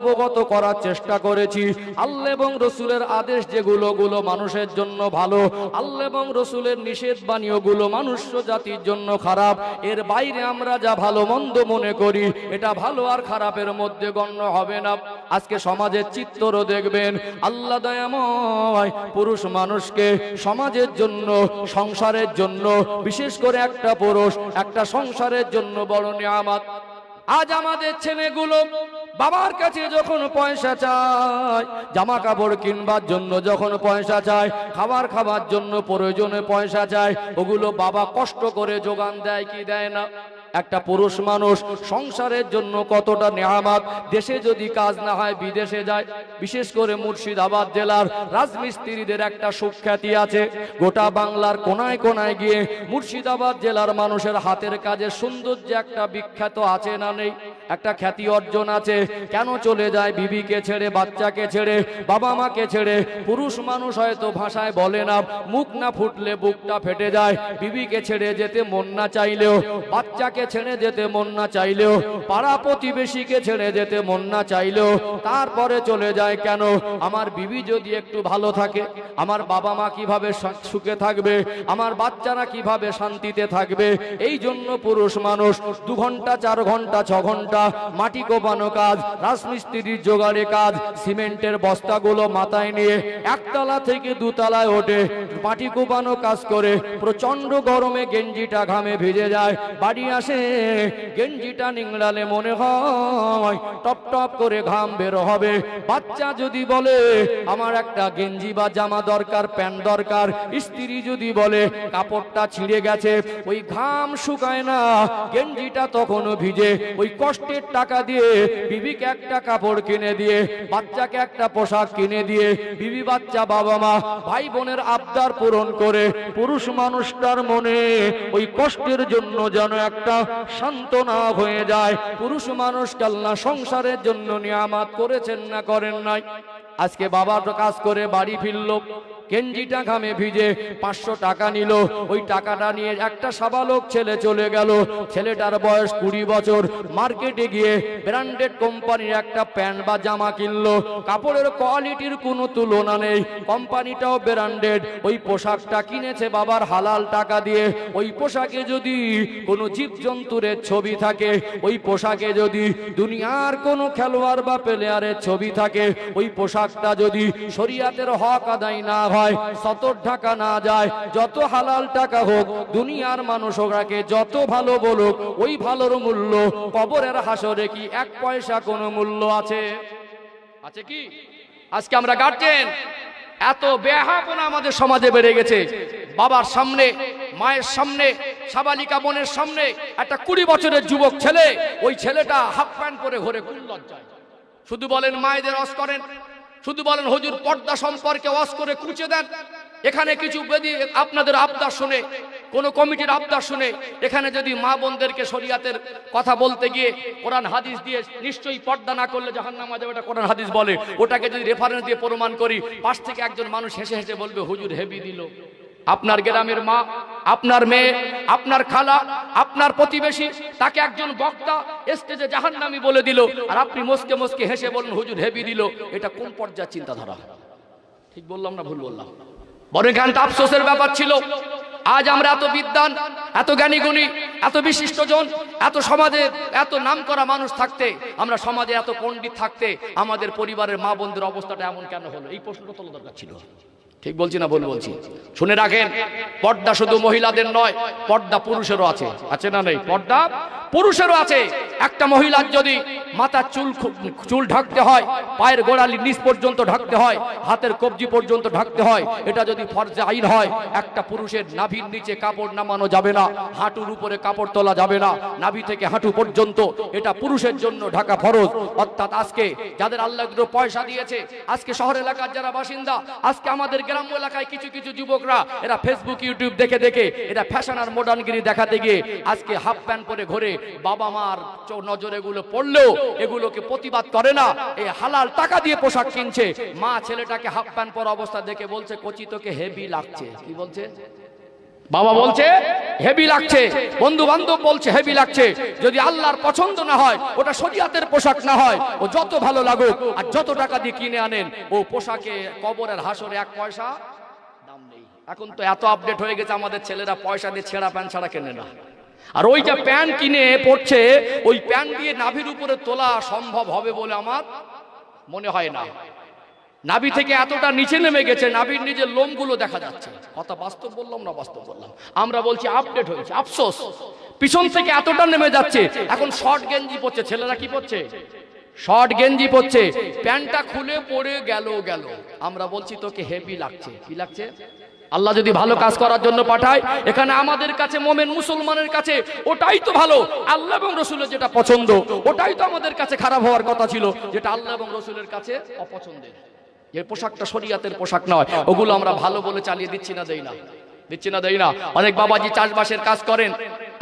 অবগত করার চেষ্টা করেছি। আল্লাহ এবং রসুলের আদেশ যেগুলো মানুষের জন্য ভালো, আল্লাহ এবং রসুলের নিষেধ বাণীগুলো মনুষ্য জাতির জন্য খারাপ, এর বাইরে আমরা যা ভালো মন্দ মনে করি এটা ভালো আর খারাপের মধ্যে গণ্য হবে না। আজকে সমাজের চিত্র দেখবেন, আল্লাহ দয়াময় পুরুষ মানুষকে সমাজের জন্য, সংসারের জন্য, বিশেষ করে একটা পুরুষ একটা সংসারের জন্য বড় নিয়ামত। আজ আমাদের ছেলেগুলো বাবার কাছে যখন পয়সা চায়, জামা কাপড় কিনবার জন্য যখন পয়সা চায়, খাবার জন্য প্রয়োজনে পয়সা চায়, ওগুলো বাবা কষ্ট করে যোগান দেয় কি দেয় না? একটা পুরুষ মানুষ সংসারের জন্য কতটা নেয়ামত। দেশে যদি কাজ না হয় বিদেশে যায়। বিশেষ করে মুর্শিদাবাদ জেলার রাজমিস্ত্রিদের একটা সুখ্যাতি আছে। গোটা বাংলার কোনায় কোনায় গিয়ে মুর্শিদাবাদ জেলার মানুষের হাতের কাজের সৌন্দর্য একটা বিখ্যাত আছে না নেই? একটা খ্যাতি অর্জন আছে। কেন চলে যায় বিবিকে ছেড়ে, বাচ্চাকে ছেড়ে, বাবা মাকে ছেড়ে? পুরুষ মানুষ হয়তো ভাষায় বলে না, মুখ না ফুটলে বুকটা ফেটে যায়। বিবিকে ছেড়ে যেতে মন না চাইলেও, বাচ্চাকে ছেড়ে যেতে মন না চাইলেও, পাড়া প্রতিবেশীকে ছেড়ে যেতে মন না চাইলেও তারপরে চলে যায়। কেন? আমার বিবি যদি একটু ভালো থাকে, আমার বাবা মা কিভাবে সুখে থাকবে, আমার বাচ্চারা কিভাবে শান্তিতে থাকবে। এই জন্য পুরুষ মানুষ 2 ঘন্টা 4 ঘন্টা 6 ঘন্টা মাটি কোপানো কাজ, রাজমিস্ত্রির জোগাড়ে কাজ, সিমেন্টের বস্তাগুলো মাথায় নিয়ে একতলা থেকে 2 তলায় ওঠে, মাটি কোপানো কাজ করে প্রচন্ড গরমে গেঞ্জিটা ঘামে ভিজে যায়। বাড়ি আসে, গেঞ্জিটা নিংড়ালে মনে হয় টপ টপ করে ঘাম বের হবে। বাচ্চা যদি বলে আমার একটা গেঞ্জি বা জামা দরকার, প্যান্ট দরকার, স্ত্রী যদি বলে কাপড়টা ছিঁড়ে গেছে, ওই ঘাম শুকায় না, গেঞ্জিটা তখনও ভিজে। ওই কষ্টের টাকা দিয়ে বিবিকে একটা কাপড় কিনে দিয়ে, বাচ্চাকে একটা পোশাক কিনে দিয়ে, বিবি বাচ্চা বাবা মা ভাই বোনের আবদার পূরণ করে পুরুষ মানুষটার মনে ওই কষ্টের জন্য যেন একটা সান্ত্বনা হয়ে যায়। পুরুষ মানুষ আল্লাহ সংসারের জন্য নিয়ামত করেছেন না করেন নাই? আজকে বাবা কাজ করে বাড়ি ফিরল, গেঞ্জিটা ঘামে ভিজে 500 টাকা নিল। ওই টাকাটা নিয়ে একটা সাবালক ছেলে চলে গেল। ছেলেটার বয়স 20 বছর। মার্কেটে গিয়ে ব্র্যান্ডেড কোম্পানির একটা প্যান্ট বা জামা কিনলো। কাপড়ের কোয়ালিটির কোনো তুলনা নেই, কোম্পানিটাও ব্র্যান্ডেড। ওই পোশাকটা কিনেছে বাবার হালাল টাকা দিয়ে। ওই পোশাকে যদি কোনো জীবজন্তুরের ছবি থাকে, ওই পোশাকে যদি দুনিয়ার কোনো খেলোয়াড় বা প্লেয়ারের ছবি থাকে, ওই পোশাকটা যদি শরিয়াতের হক আদায় না হয়, সতর ঢাকা না যায়, যত হালাল টাকা হোক, দুনিয়ার মানুষ ওকে যত ভালো বলুক, ওই ভালোর মূল্য কবরের হাসরে কি 1 পয়সা কোনো মূল্য আছে? আছে কি? আজকে আমরা গার্জেন, এত বেহাপনা আমাদের সমাজে বেড়ে গেছে। বাবার সামনে, মায়ের সামনে, সাবালিকা বোনের সামনে একটা 20 বছরের যুবক ছেলে, ওই ছেলেটা হাফ প্যান্ট পরে ঘরে কোন লজ্জায়? শুধু বলেন মায়েদের ওয়াজ করেন, শুধু বলেন হুজুর পর্দা সম্পর্কে ওয়াজ করে কুচে দেন। এখানে কিছু বেদি আপনাদের আবদার শুনে, কোন কমিটির আবদার শুনে, এখানে যদি মা বোনদেরকে শরিয়াতের কথা বলতে গিয়ে কোরআন হাদিস দিয়ে নিশ্চয়ই পর্দা না করলে জাহান্নামে যাবে, এটা কোরআন হাদিস বলে, ওটাকে যদি রেফারেন্স দিয়ে প্রমাণ করি, পাশ থেকে একজন মানুষ হেসে হেসে বলবে হুজুর হেভি দিল। আপনার গ্রামের মা, আপনার মেয়ে, আপনার খালা, আপনার প্রতিবেশী, তাকে একজন বক্তা স্টেজে জাহান্নামী বলে দিল, আর আপনি মস্কে মস্কে হেসে বললেন হুজুর হেভি দিল। এটা কোন পর্যায়ের চিন্তাধারা? ঠিক বললাম না ভুল বললাম? বড় গানটা আফসোসের ব্যাপার ছিল। আজ আমরা এত বিদ্বান, এত জ্ঞানীগুণী, এত বিশিষ্টজন, এত সমাজে এত নামকরা মানুষ থাকতে, আমরা সমাজে এত পণ্ডিত থাকতে, আমাদের পরিবারের মা বোনদের অবস্থাটা এমন কেন হলো? এই প্রশ্নটা তোলা দরকার ছিল। ঠিক বলছি না ভুল বলছি? শুনে রাখেন, পর্দা শুধু মহিলাদের নয়, পর্দা পুরুষেরও আছে। আছে না নেই? পর্দা পুরুষেরও আছে। একটা মহিলার যদি মাথার চুল ঢাকতে হয়, পায়ের গোড়ালির নিচ পর্যন্ত ঢাকতে হয়, হাতের কবজি পর্যন্ত ঢাকতে হয়, এটা যদি ফরজে আইন হয়, একটা পুরুষের নাভির নিচে কাপড় নামানো যাবে না, হাঁটুর উপরে কাপড় তোলা যাবে না, নাভি থেকে হাঁটু পর্যন্ত, এটা পুরুষের জন্য ঢাকা ফরজ। অর্থাৎ আজকে যাদের আল্লাহ পয়সা দিয়েছে, আজকে শহর এলাকার যারা বাসিন্দা, আজকে আমাদের গ্রাম্য এলাকায় কিছু কিছু যুবকরা এরা ফেসবুক ইউটিউব দেখে দেখে এরা ফ্যাশন আর মডার্নগিরি দেখাতে গিয়ে আজকে হাফ প্যান্ট পরে ঘরে বাবা মার নজরে এগুলো পড়লেও এগুলোকে প্রতিবাদ করে না। এই হালাল টাকা দিয়ে পোশাক কিনছে, মা ছেলেটাকে হাফ প্যান্ট পরা অবস্থা দেখে বলছে কচি তোকে হেভি লাগছে। কি বলছে? বাবা বলছে হেভি লাগছে, বন্ধু বান্ধব বলছে হেভি লাগছে, যদি আল্লাহর পছন্দ না হয়, ওটা শরিয়াতের পোশাক না হয়, ও যত ভালো লাগুক আর যত টাকা দিয়ে কিনে আনেন, ও পোশাকে কবরের হাসরে 1 পয়সা দাম নেই। এখন তো এত আপডেট হয়ে গেছে, আমাদের ছেলেরা পয়সা দিয়ে ছেঁড়া প্যান্ট ছাড়া কেনে না। আর ওইটা প্যান্ট কিনে পড়ছে, ওই প্যান্ট দিয়ে নাভির উপরে তোলা সম্ভব হবে বলে আমার মনে হয় না। নাভি থেকে এতটা নিচে নেমে গেছে, নাভির নিজের লোমগুলো দেখা যাচ্ছে। কথা বাস্তব বললাম না বাস্তব বললাম? আমরা বলছি আপডেট হয়েছে, আফসোস পিছন থেকে এতটা নেমে যাচ্ছে। এখন শর্ট গেঞ্জি পরছে ছেলেরা, কি পরছে? শর্ট গেঞ্জি পরছে, প্যান্টটা খুলে পড়ে গেল। আমরা বলছি তোকে হেভি লাগছে। কি লাগছে? আল্লাহ যদি ভালো কাজ করার জন্য পাঠায়, এখানে আমাদের কাছে মোমেন মুসলমানের কাছে ওটাই তো ভালো, আল্লাহ এবং রসুলের যেটা পছন্দ ওটাই তো আমাদের কাছে খারাপ হওয়ার কথা ছিল, যেটা আল্লাহ এবং রসুলের কাছে অপছন্দের। যে পোশাকটা শরিয়াতের পোশাক নয়, ওগুলো আমরা ভালো বলে চালিয়ে দিচ্ছি না, দেই না। অনেক বাবাজি চাষবাসের কাজ করেন,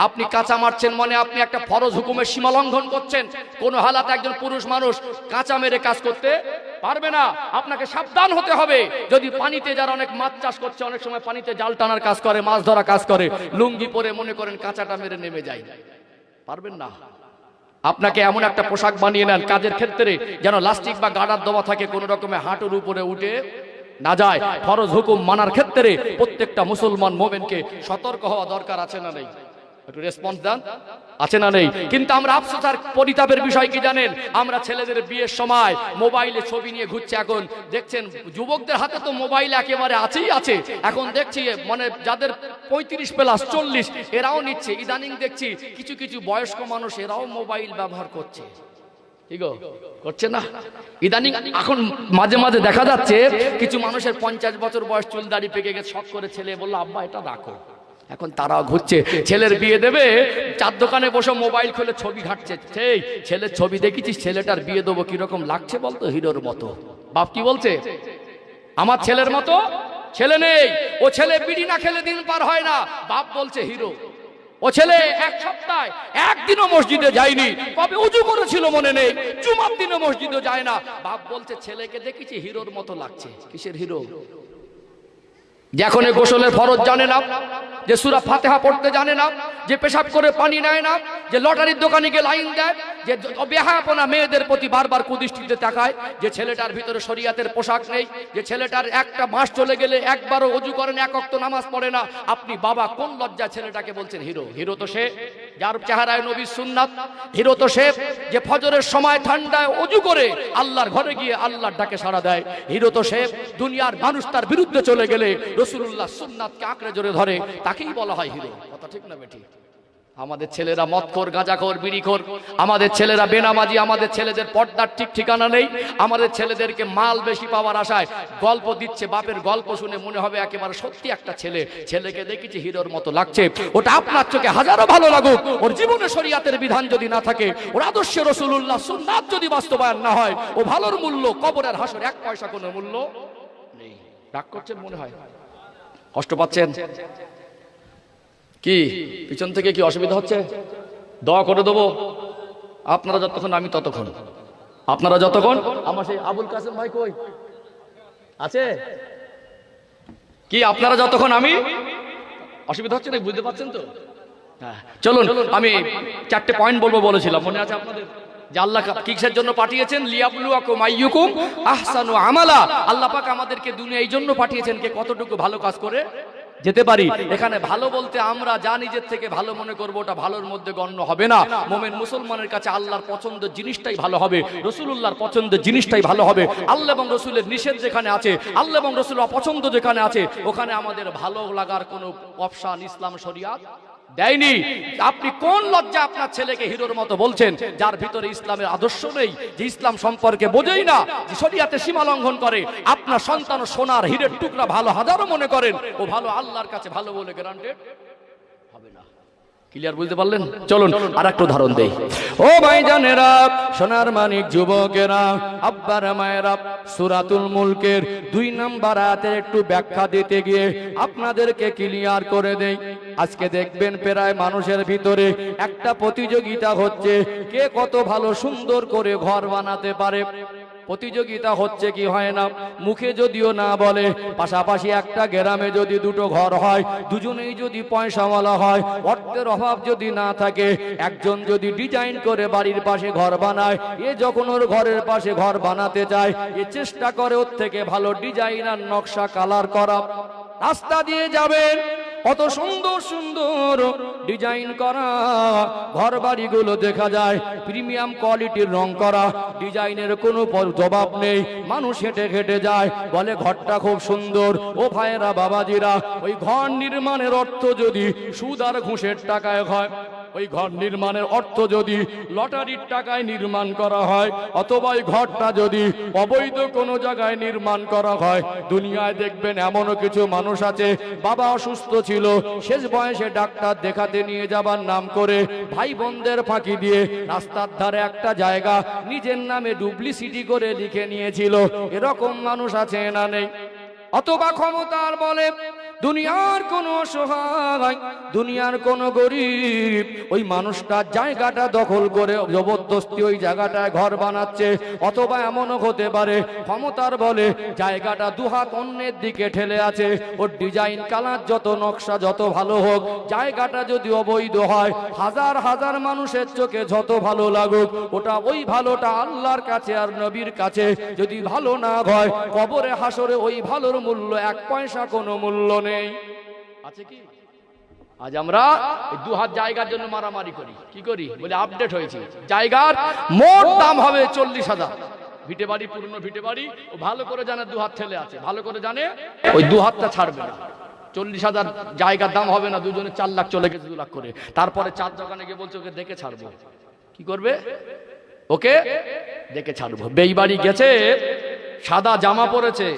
আপনি কাঁচা মারছেন মানে আপনি একটা ফরজ হুকুমের সীমা লঙ্ঘন করছেন। কোন হালাতে একজন পুরুষ মানুষ কাঁচা মেরে কাজ করতে পারবে না, আপনাকে সাবধান হতে হবে। যদি পানিতে যারা অনেক মাছ চাষ করছে, অনেক সময় পানিতে জাল টানার কাজ করে, মাছ ধরা কাজ করে, লুঙ্গি পরে মনে করেন কাঁচাটা মেরে নেমে যায়, পারবেন না। আপনাকে এমন একটা পোশাক বানিয়ে নেন কাজের ক্ষেত্রে যেন লাস্টিক বা গার্ডার দেওয়া থাকে, কোন রকমের হাঁটুর উপরে উঠে না যায়। ফরজ হুকুম মানার ক্ষেত্রে প্রত্যেকটা মুসলমান মোমেনকে সতর্ক হওয়া দরকার, আছে না নেই? একটু রেসপন্স দেন, আছে না নেই? কিন্তু আমরা আফসোস আর পরিতাপের বিষয় কি জানেন? আমরা ছেলেদের বিয়ের সময় মোবাইলে ছবি নিয়ে ঘুরছে। এখন দেখছেন যুবকদের হাতে তো মোবাইল একেবারে আছে। এখন দেখছি মানে যাদের 35+ 40 এরাও নিচ্ছে। ইদানিং দেখছি কিছু বয়স্ক মানুষ এরাও মোবাইল ব্যবহার করছে। ঠিক করছে না? ইদানিং এখন মাঝে দেখা যাচ্ছে কিছু মানুষের 50 বছর বয়স, চুল দাড়ি পেকে গেছে, শখ করে ছেলে বললো আব্বা এটা রাখো। এখন তারাও ঘুরছে, ছেলের বিয়ে দেবে, চার দোকানে বসে মোবাইল খুলে ছবি ঘাটছে। সেই ছেলের ছবি দেখেছিস, ছেলেটার বিয়ে দেবো কিরকম লাগছে বলতো? হিরোর মতো। বাপ কি বলছে? আমার ছেলের মতো ছেলে নেই, ও ছেলে বিড়ি না খেলে দিন পার হয় না, বাপ বলছে হিরো। ও ছেলে 1 সপ্তাহে একদিনও মসজিদে যায়নি, কবে উজু করেছিল মনে নেই, জুমার দিনে মসজিদে যায় না, বাপ বলছে ছেলেকে দেখেছি হিরোর মতো লাগছে। কিসের হিরো? যে এখন গোসলের ফরজ জানে না, যে সূরা ফাতিহা পড়তে জানে না, যে পেশাব করে পানি নেয় না, যে লটারির দোকানে গিয়ে লাইন দেয়, যে বেহায়াপনা মেয়েদের প্রতি বারবার কুদৃষ্টিতে তাকায়, যে ছেলেটার ভিতরে শরিয়াতের পোশাক নেই, যে ছেলেটার একটা মাস চলে গেলে একবারও ওযু করেন, 1 ওয়াক্ত নামাজ পড়ে না, আপনি বাবা কোন লজ্জায় ছেলেটাকে বলছেন হিরো? হিরো তো সে যার চেহারায় নবীর সুন্নাত। হিরো তো সে যে ফজরের সময় ঠান্ডায় ওযু করে আল্লাহর ঘরে গিয়ে আল্লাহর ডাকে সাড়া দেয়। হিরো তো সে দুনিয়ার মানুষ তার বিরুদ্ধে চলে গেলে রাসূলুল্লাহ সুন্নাতকে আঁকড়ে জোরে ধরে, তাকেই বলা হয় হিরো। কথা ঠিক না বেটি? আমাদের ছেলেরা মদখোর, গাঁজাখোর, বিড়িখোর, আমাদের ছেলেরা বেনামাজি, আমাদের ছেলেদের পর্দার ঠিক ঠিকানা নেই, আমাদের ছেলেদেরকে মাল বেশি পাওয়ার আশায় গল্প দিচ্ছে, বাপের গল্প শুনে মনে হবে একেবারে সত্যি একটা ছেলেকে দেখেছি হিরোর মতো লাগছে। ওটা আপনার চোখে হাজারো ভালো লাগুক, ওর জীবনে শরিয়াতের বিধান যদি না থাকে, ওর আদর্শে রাসূলুল্লাহ সুন্নাত যদি বাস্তবায়ন না হয়, ও ভালোর মূল্য কবরের হাসরে 1 পয়সা কোনো মূল্য নেই। রাগ করছেন মনে হয়? কষ্ট পাচ্ছেন কি? পিছন থেকে কি অসুবিধা হচ্ছে? দোয়া করে দেবো আপনারা যতক্ষণ, আমি ততক্ষণ। আপনারা যতক্ষণ। আমার সেই আবুল কাসেম ভাই কই আছে কি? আপনারা যতক্ষণ, আমি। অসুবিধা হচ্ছে না? বুঝতে পারছেন তো? হ্যাঁ, চলুন আমি 4টে পয়েন্ট বলবো বলেছিলাম, মনে আছে আপনাদের? যে আল্লাহ কিসের জন্য পাঠিয়েছেন? লিয়াবলুয়াকুম আইয়ুকুম আহসানু আমালা। আল্লাহ পাক আমাদেরকে দুনিয়া এই জন্য পাঠিয়েছেন কে কতটুকু ভালো কাজ করে যেতে পারি। এখানে ভালো বলতে আমরা যা নিজের থেকে ভালো মনে করব ওটা ভালোর মধ্যে গণ্য হবে না। মুমিন মুসলমানের কাছে আল্লাহর পছন্দের জিনিসটাই ভালো হবে, রাসূলুল্লাহর পছন্দের জিনিসটাই ভালো হবে। আল্লাহ এবং রাসূলের নিষেধ যেখানে আছে, আল্লাহ এবং রাসূলের অপছন্দ যেখানে আছে, ওখানে আমাদের ভালো লাগার কোনো অপশন ইসলাম শরিয়াত দেয়নি। আপনি কোন লজ্জা আপনার ছেলেকে হিরোর মতো বলছেন, যার ভিতরে ইসলামের আদর্শ নেই, যে ইসলাম সম্পর্কে বোঝেই না, যে শরিয়াতের সীমা লঙ্ঘন করে। আপনার সন্তান সোনার হীরের টুকরা ভালো হাজারো মনে করেন, ও ভালো আল্লাহর কাছে ভালো বলে গ্যারান্টেড হবে না। ক্লিয়ার বুঝতে পারলেন? চলুন আর একটু উদাহরণ দেই। ও ভাইজানেরা, সোনার মানিক যুবকেরা, আব্বার মায়েরা, সূরাতুল মুলকের 2 নম্বর আয়াতের একটু ব্যাখ্যা দিতে গিয়ে আপনাদেরকে ক্লিয়ার করে দেই। আজকে দেখবেন প্রায় মানুষের ভিতরে একটা প্রতিযোগিতা হচ্ছে, কে কত ভালো সুন্দর করে ঘর বানাতে পারে, প্রতিযোগিতা হচ্ছে কি হয় না? মুখে যদিও না বলে, পাশাপাশি একটা গ্রামে যদি দুটো ঘর হয়, দুজনেই যদি পয়সাওয়ালা হয়, অর্থের অভাব যদি না থাকে, একজন যদি ডিজাইন করে বাড়ির পাশে ঘর বানায়, এ যখন ওর ঘরের পাশে ঘর বানাতে চায়, এ চেষ্টা করে ওর থেকে ভালো ডিজাইন আর নকশা কালার করা। রাস্তা দিয়ে যাবেন, কত সুন্দর সুন্দর ডিজাইন করা ঘর বাড়িগুলো দেখা যায়, প্রিমিয়াম কোয়ালিটির রং করা, ডিজাইনের কোনো জবাব নেই। মানুষ হেঁটে হেঁটে যায়, বলে ঘরটা খুব সুন্দর। ও ভাইয়েরা, বাবাজিরা, ওই ঘর নির্মাণের অর্থ যদি সুদ আর ঘুষের টাকায় হয়, ওই ঘর নির্মাণের অর্থ যদি লটারির টাকায় নির্মাণ করা হয়, অথবা ওই ঘরটা যদি অবৈধ কোনো জায়গায় নির্মাণ করা হয়, দুনিয়ায় দেখবেন এমনও কিছু মানুষ আছে, বাবা অসুস্থ ছিল, শেষ বয়সে ডাক্তার দেখাতে নিয়ে যাবার নাম করে ভাই বোনদের ফাঁকি দিয়ে রাস্তার ধারে একটা জায়গা নিজের নামে ডুপ্লিসিটি করে লিখে নিয়েছিল। এরকম মানুষ আছে না নেই? অথবা ক্ষমতার বলে দুনিয়ার কোন অসহায়, দুনিয়ার কোন গরিব, ওই মানুষটার জায়গাটা দখল করে জবরদস্তি ওই জায়গাটায় ঘর বানাচ্ছে। অথবা এমনও হতে পারে ক্ষমতার বলে জায়গাটা দুহাত অন্যের দিকে ঠেলে আছে, ওর ডিজাইন কালার যত নকশা যত ভালো হোক, জায়গাটা যদি অবৈধ হয়, হাজার হাজার মানুষের চোখে যত ভালো লাগুক, ওটা ওই ভালোটা আল্লাহর কাছে আর নবীর কাছে যদি ভালো না হয়, কবরে হাসরে ওই ভালোর মূল্য এক পয়সা কোনো মূল্য নেই। আছে কি? আজ আমরা এই দুহাত জায়গার জন্য মারামারি করি। কি করি? বলে আপডেট হয়েছে, জায়গার মোট দাম হবে 40,000। ভিটে বাড়ি, পুরনো ভিটে বাড়ি, ও ভালো করে জানে দুহাত ঠেলে আছে, ভালো করে জানে ওই দুহাতটা ছাড়বে না। 40,000 জায়গার দাম হবে না, দুজনে 4 লাখ চলে গেছে, 2 লাখ করে। তারপরে চার দোকানে গিয়ে বলছে ওকে দেখে ছাড়বো। কি করবে? ওকে দেখে ছাড়বো। বেইবাড়ি গেছে, সাদা জামা পরেছে,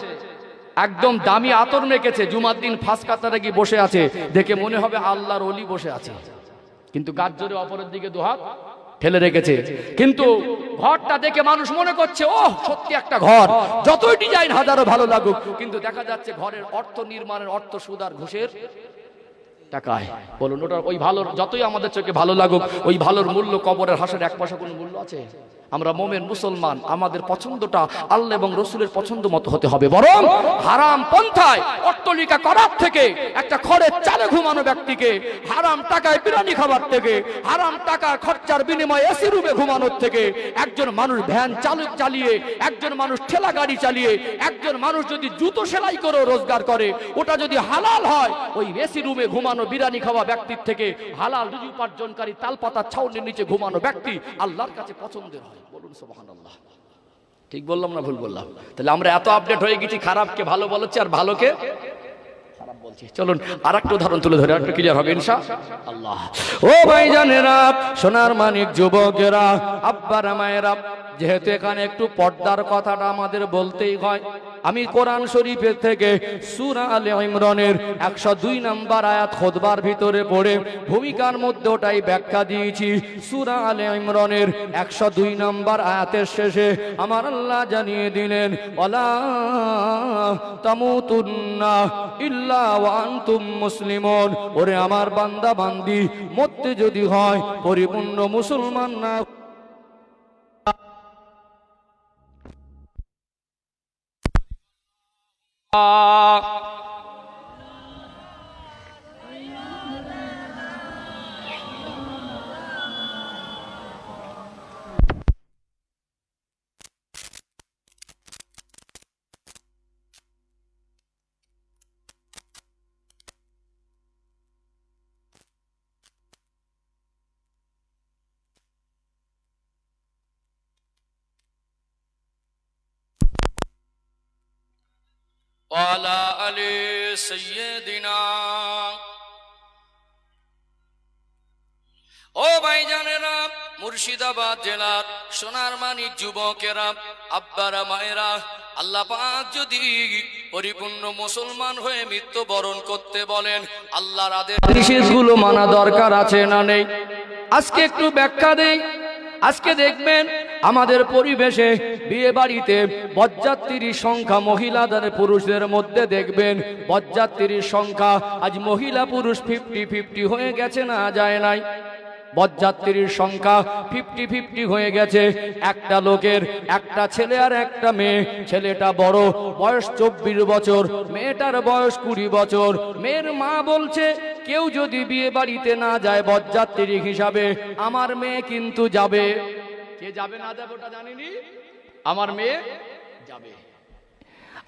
একদম দামি আতর মেখেছে, জুমার দিন ফাঁস কাতারে গিয়ে বসে আছে, দেখে মনে হবে আল্লাহর ওলি বসে আছে, কিন্তু গাছ জোরে অপরের দিকে দুহাত ঠেলে রেখেছে। কিন্তু ঘরটা দেখে মানুষ মনে করছে ও সত্যি একটা ঘর, যতই ডিজাইন হাজারো ভালো লাগুক, কিন্তু দেখা যাচ্ছে ঘরের অর্থ নির্মাণের অর্থ সুদ আর ঘুষের টাকায়। বলুন, ওটা ওই ভালোর যতই আমাদের চোখে ভালো লাগুক, ওই ভালোর মূল্য কবরের হাসের এক পয়সা কোনো মূল্য আছে? আমরা মোমেন মুসলমান, আমাদের পছন্দটা আল্লাহ এবং রসুলের পছন্দ মতো হতে হবে। বরং হারাম পন্থায় অট্টালিকা করার থেকে, একটা খড়ের চালে ঘুমানো ব্যক্তিকে হারাম টাকায় বিরিয়ানি খাবার থেকে, হারাম টাকার খরচার বিনিময়ে এসি রুমে ঘুমানোর থেকে, একজন মানুষ ভ্যান চালিয়ে, একজন মানুষ ঠেলা গাড়ি চালিয়ে, একজন মানুষ যদি জুতো সেলাই করে রোজগার করে, ওটা যদি হালাল হয়, ওই এসি রুমে ঘুমানো বিরিয়ানি খাওয়া ব্যক্তির থেকে হালাল রুজি উপার্জনকারী তালপাতার ছাউনির নিচে ঘুমানো ব্যক্তি আল্লাহর কাছে পছন্দের হয়। বলুন সুবহানাল্লাহ। ঠিক বললাম না ভুল বললাম? তাহলে আমরা এত আপডেট হয়ে গেছি, খারাপকে ভালো বলছি আর ভালোকে খারাপ বলছি। চলুন আর একটা উদাহরণ তুলে ধরে একটু ক্লিয়ার হবে ইনশাআল্লাহ। ও ভাইজানেরা, সোনার মানিক যুবকেরা, আব্বারা মায়েরা, যেহেতু এখানে একটু পর্দার কথাটা আমাদের বলতেই হয়, আমি কোরআন শরীফের থেকে সূরা আলে ইমরানের 102 নম্বর আয়াত খুতবার ভিতরে পড়ে ভূমিকার মধ্যে ওটাই ব্যাখ্যা দিয়েছি। সূরা আলে ইমরানের 102 নম্বর আয়াতের শেষে আমার আল্লাহ জানিয়ে দিলেন, ওয়ালা তামুতুন্না ইল্লা ওয়া আনতুম মুসলিমুন। ওরে আমার বান্দা বান্দি, মরতে যদি হয় পরিপূর্ণ মুসলমান না ওয়ালা আলি সাইয়্যিদিনা। ও ভাইজানেরা, মুর্শিদাবাদ জেলার সোনার মানিক যুবকেরা, আব্বারা মায়েরা, আল্লাহ পাক যদি পরিপূর্ণ মুসলমান হয়ে মৃত্যুবরণ করতে বলেন, আল্লাহর আদেশ নিষেধগুলো মানা দরকার আছে না নেই? আজকে একটু ব্যাখ্যা দেই। আজকে দেখবেন আমাদের পরিবেশে বিয়ে বাড়িতে বরযাত্রীর সংখ্যা মহিলাদের পুরুষদের মধ্যে দেখবেন বরযাত্রীর সংখ্যা আজ মহিলা পুরুষ 50-50 হয়ে গেছে, না যায় নাই? বরযাত্রীর সংখ্যা 50-50 হয়ে গেছে। একটা লোকের একটা ছেলে আর একটা মেয়ে। ছেলেটা বড়, বয়স 24 বছর, মেয়েটার বয়স 20 বছর। মেয়ের মা বলছে কেউ যদি বিয়ে বাড়িতে না যায় বরযাত্রী হিসাবে, আমার মেয়ে কিন্তু যাবে। কে যাবে না যাবে ওটা জানিনি, আমার মেয়ে যাবে।